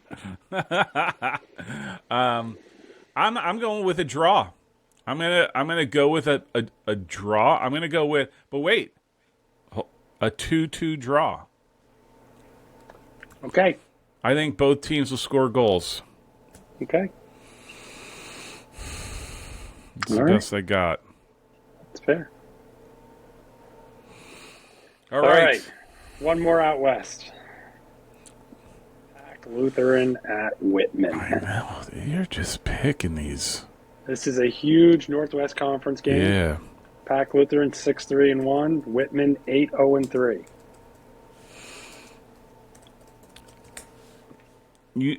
I'm going with a draw. I'm gonna go with a draw. I'm gonna go with, but wait, a 2-2 draw. Okay. I think both teams will score goals. Okay. It's the best I got. That's fair. All right. One more out west. Pack Lutheran at Whitman. I know. You're just picking these. This is a huge Northwest Conference game. Yeah. Pack Lutheran 6-3-1. Whitman 8-0-3. These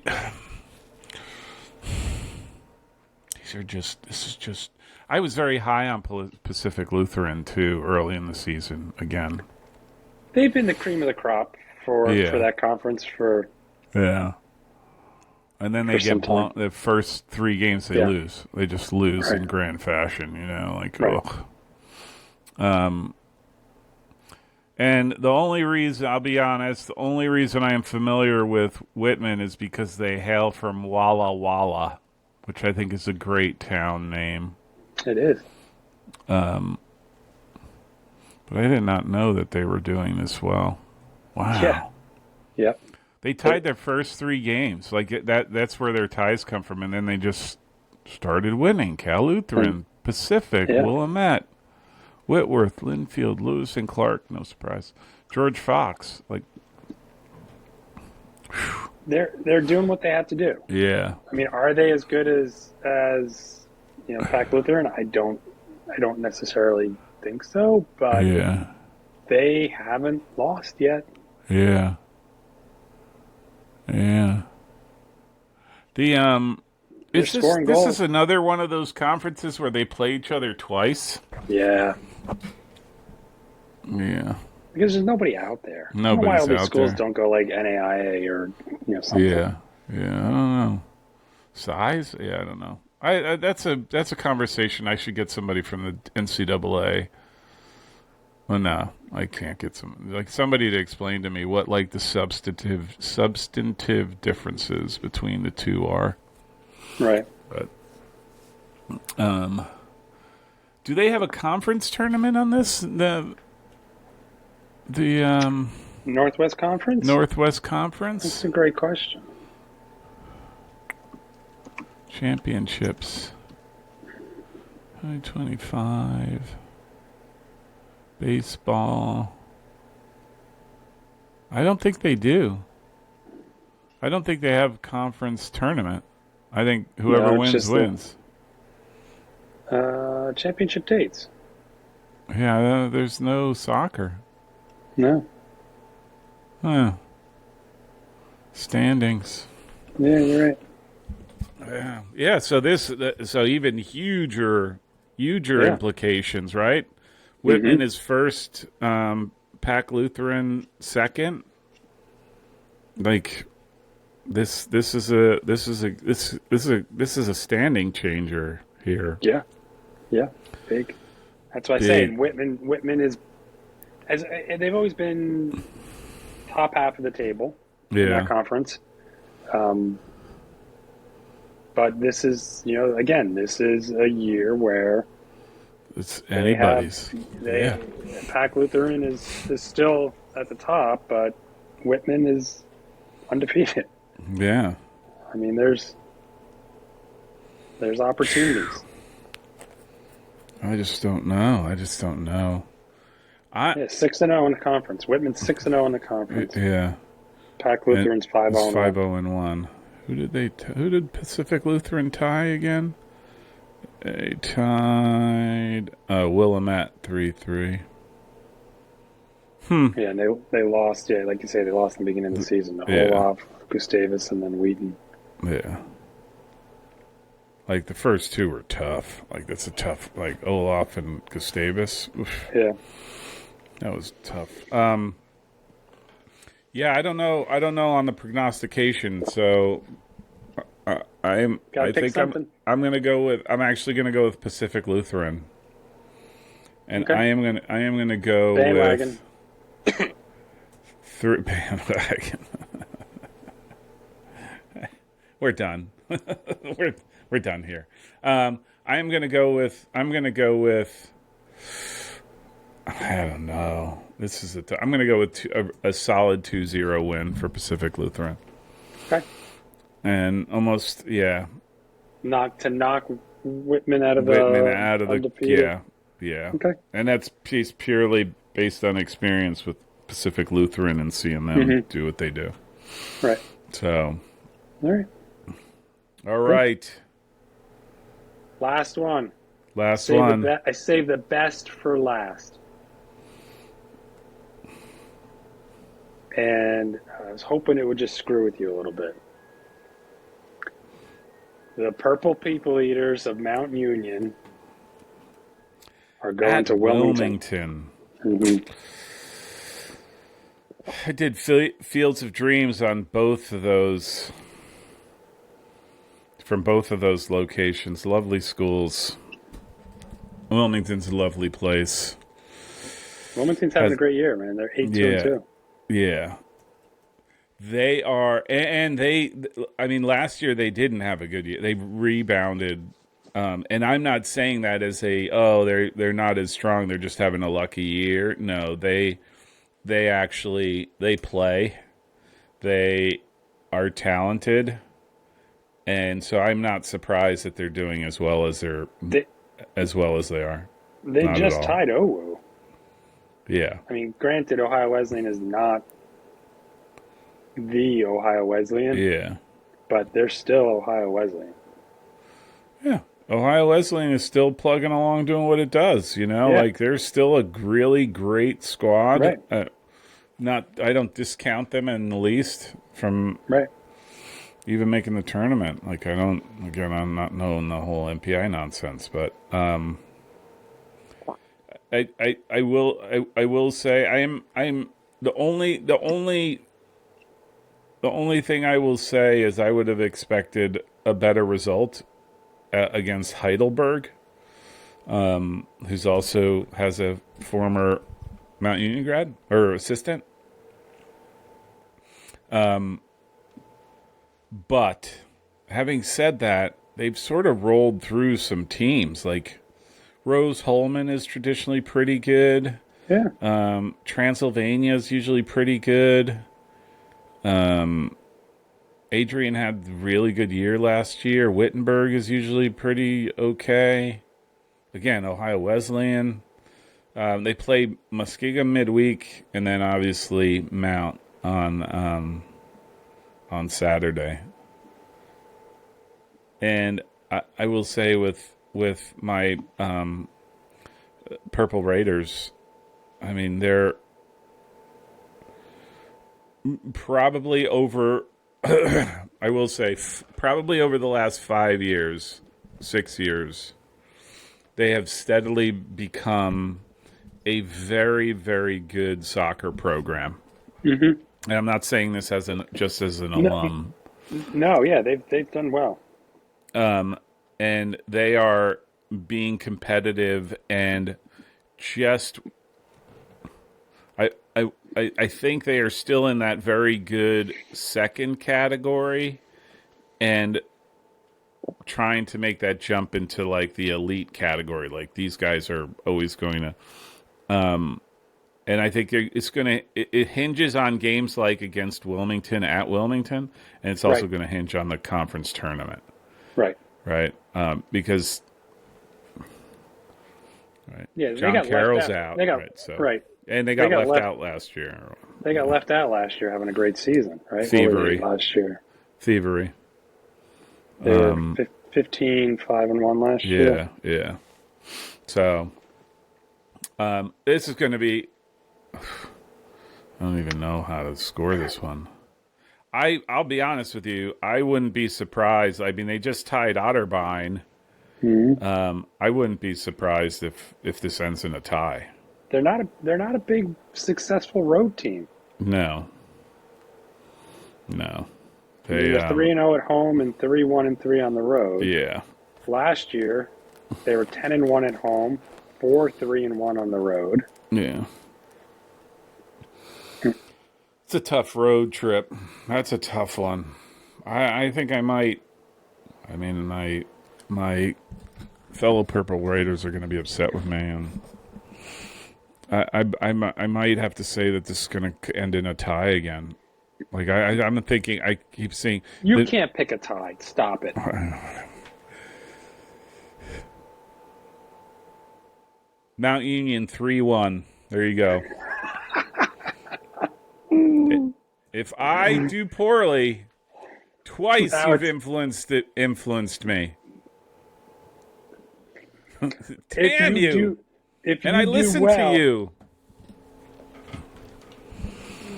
are just. This is just. I was very high on Pacific Lutheran too early in the season. Again. They've been the cream of the crop for that conference for. Yeah. And then they get blown. The first 3 games they lose. They just lose in grand fashion. Ugh. And the only reason, I'll be honest, the only reason I am familiar with Whitman is because they hail from Walla Walla, which I think is a great town name. It is. But I did not know that they were doing this well. Wow. Yeah. Yep. They tied their first 3 games. That's where their ties come from. And then they just started winning. Cal Lutheran, Pacific, Willamette, Whitworth, Linfield, Lewis and Clark, no surprise. George Fox, they're doing what they have to do. Yeah. I mean, are they as good as Pack Lutheran? I don't necessarily think so, but they haven't lost yet. Yeah. Yeah. This is another one of those conferences where they play each other twice. Yeah. Yeah. Because there's nobody out there. Nobody's I don't know why all these out schools there. don't go like NAIA or something. Yeah. Yeah. I don't know. Size? Yeah, I don't know. That's a conversation I should get somebody from the NCAA. Well, no, I can't get somebody to explain to me what the substantive differences between the two are. Right. But do they have a conference tournament on this? The Northwest Conference? Northwest Conference? That's a great question. Championships. 2025. Baseball. I don't think they do. I don't think they have conference tournament. I think whoever wins. Championship dates. Yeah, there's no soccer. No. Huh. Standings. Yeah, you're right. Yeah. So even huger implications, right? Whitman is first, Pack Lutheran second. This is a standing changer here. Yeah, big. That's why I say Whitman is, as they've always been, top half of the table in that conference. But this is, again, this is a year where it's anybody's. Pack Lutheran is still at the top, but Whitman is undefeated. Yeah. I mean, there's opportunities. I just don't know. 6-0 in the conference. Whitman's 6-0 in the conference. Yeah. Pack Lutheran's 5-0. 5-0-1. Who did Pacific Lutheran tie again? They tied Willamette 3-3. Yeah, and they lost. Yeah, like you say, they lost in the beginning of the season. Olaf, Gustavus, and then Wheaton. Yeah. The first 2 were tough. That's a tough. Olaf and Gustavus. Oof. Yeah. That was tough. Yeah, I don't know on the prognostication. So I'm actually going to go with Pacific Lutheran. and Okay. I am gonna go Bandwagon. with three bandwagon. We're done. We're done here. I am gonna go with. I'm gonna go with. I don't know. This is I'm gonna go with a solid 2-0 win for Pacific Lutheran, Okay. and almost Knock Whitman out of Whitman the out of the undefeated. yeah, Okay. and that's purely based on experience with Pacific Lutheran and seeing them do what they do. Right. So, All right. all right, Last one. last one. I saved the best for last. And I was hoping it would just screw with you a little bit. The Purple People Eaters of Mount Union are going At to Wilmington. Wilmington. I did Fields of Dreams on both of those, from both of those locations. Lovely schools. Wilmington's a lovely place. Wilmington's having a great year, man. They're 8-2-2. Yeah. They are, and I mean, last year they didn't have a good year. They rebounded. And I'm not saying that as they're not as strong. They're just having a lucky year. No, they actually, they play. They are talented. And so I'm not surprised that they're doing as well as they are. They Not just at all. tied OWU. Yeah. I mean, granted, Ohio Wesleyan is not the Ohio Wesleyan, Yeah. but they're still Ohio Wesleyan. Yeah. Ohio Wesleyan is still plugging along doing what it does, Yeah. Like there's still a really great squad. Right. I don't discount them in the least from Right. even making the tournament. Like I'm not knowing the whole MPI nonsense, but I will say I'm the only thing I will say is I would have expected a better result against Heidelberg, who's also has a former Mount Union grad or assistant. But having said that, they've sort of rolled through some teams. Like Rose Holman is traditionally pretty good. Yeah. Transylvania is usually pretty good. Adrian had a really good year last year. Wittenberg is usually pretty okay. Again, Ohio Wesleyan. They play Muskega midweek, and then obviously Mount on Saturday. And I will say with my Purple Raiders, I mean they're probably over. I will say probably over the last 5 years, 6 years, they have steadily become a very, very good soccer program. Mm-hmm. And I'm not saying this as just as an alum. No, yeah, they've done well. And they are being competitive and just I think they are still in that very good second category and trying to make that jump into like the elite category. Like these guys are always going to and I think it's going to it hinges on games like against Wilmington at Wilmington, and it's also going to hinge on the conference tournament. Right. Because yeah, John Carroll's out. And they got left out last year. They got left out last year, having a great season, right? Thievery. Last year. Thievery. They were 15-5-1 last year. Yeah. So, this is going to be. I don't even know how to score this one. I'll be honest with you. I wouldn't be surprised. I mean, they just tied Otterbein. Mm-hmm. I wouldn't be surprised if this ends in a tie. They're not a big successful road team. No. They were 3-0 at home and 3-1-3 on the road. Yeah. Last year, they were 10-1 at home, 4-3-1 on the road. Yeah. It's a tough road trip. That's a tough one. I think I might. I mean, my fellow Purple Raiders are going to be upset with me, and I might have to say that this is going to end in a tie again. Like I'm thinking, I keep seeing you can't pick a tie. Stop it. Mount Union 3-1. There you go. If I do poorly, twice Now you've influenced me. Damn if you! If and you I do listen well, to you.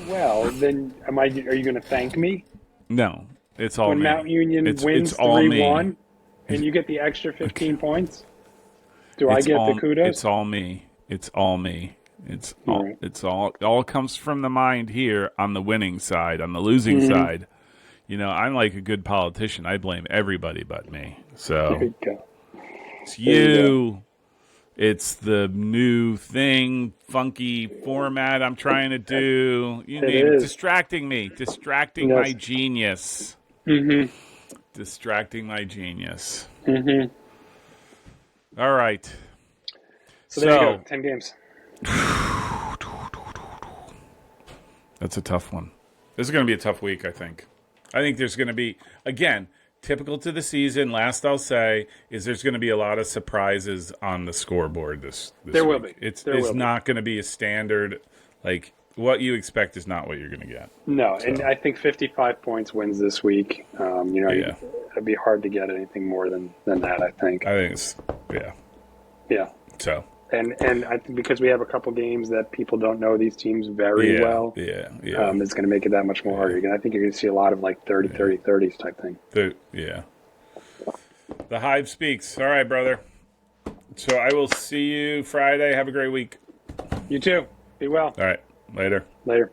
Well, then are you going to thank me No, it's all when me. Mount Union wins it's all 3-1 me. and you get the extra 15 points? Do I It's get all, the kudos? It's all me. It's all me. It's all. Right. It's all. It all comes from the mind here on the winning side. On the losing Mm-hmm. side, I'm like a good politician. I blame everybody but me. There So you go. it's you you. It's the new thing, funky format I'm trying to do. You It name it. is. Distracting me. Distracting Yes. my genius. Mm-hmm. Distracting my genius. Mm-hmm. All right. So there you go. 10 games. That's a tough one. This is going to be a tough week, I think. I think there's going to be, again, typical to the season, last I'll say, is there's going to be a lot of surprises on the scoreboard this There will week. be. It's There will be. not going to be a standard, like, what you expect is not what you're going to get. No, and I think 55 points wins this week. Yeah. It'd be hard to get anything more than that, I think. I think it's, yeah. Yeah. So. And I think because we have a couple games that people don't know these teams very well, Yeah. it's going to make it that much more harder. I think you're going to see a lot of like 30-30-30s type thing. Yeah. The Hive speaks. All right, brother. So I will see you Friday. Have a great week. You too. Be well. All right. Later. Later.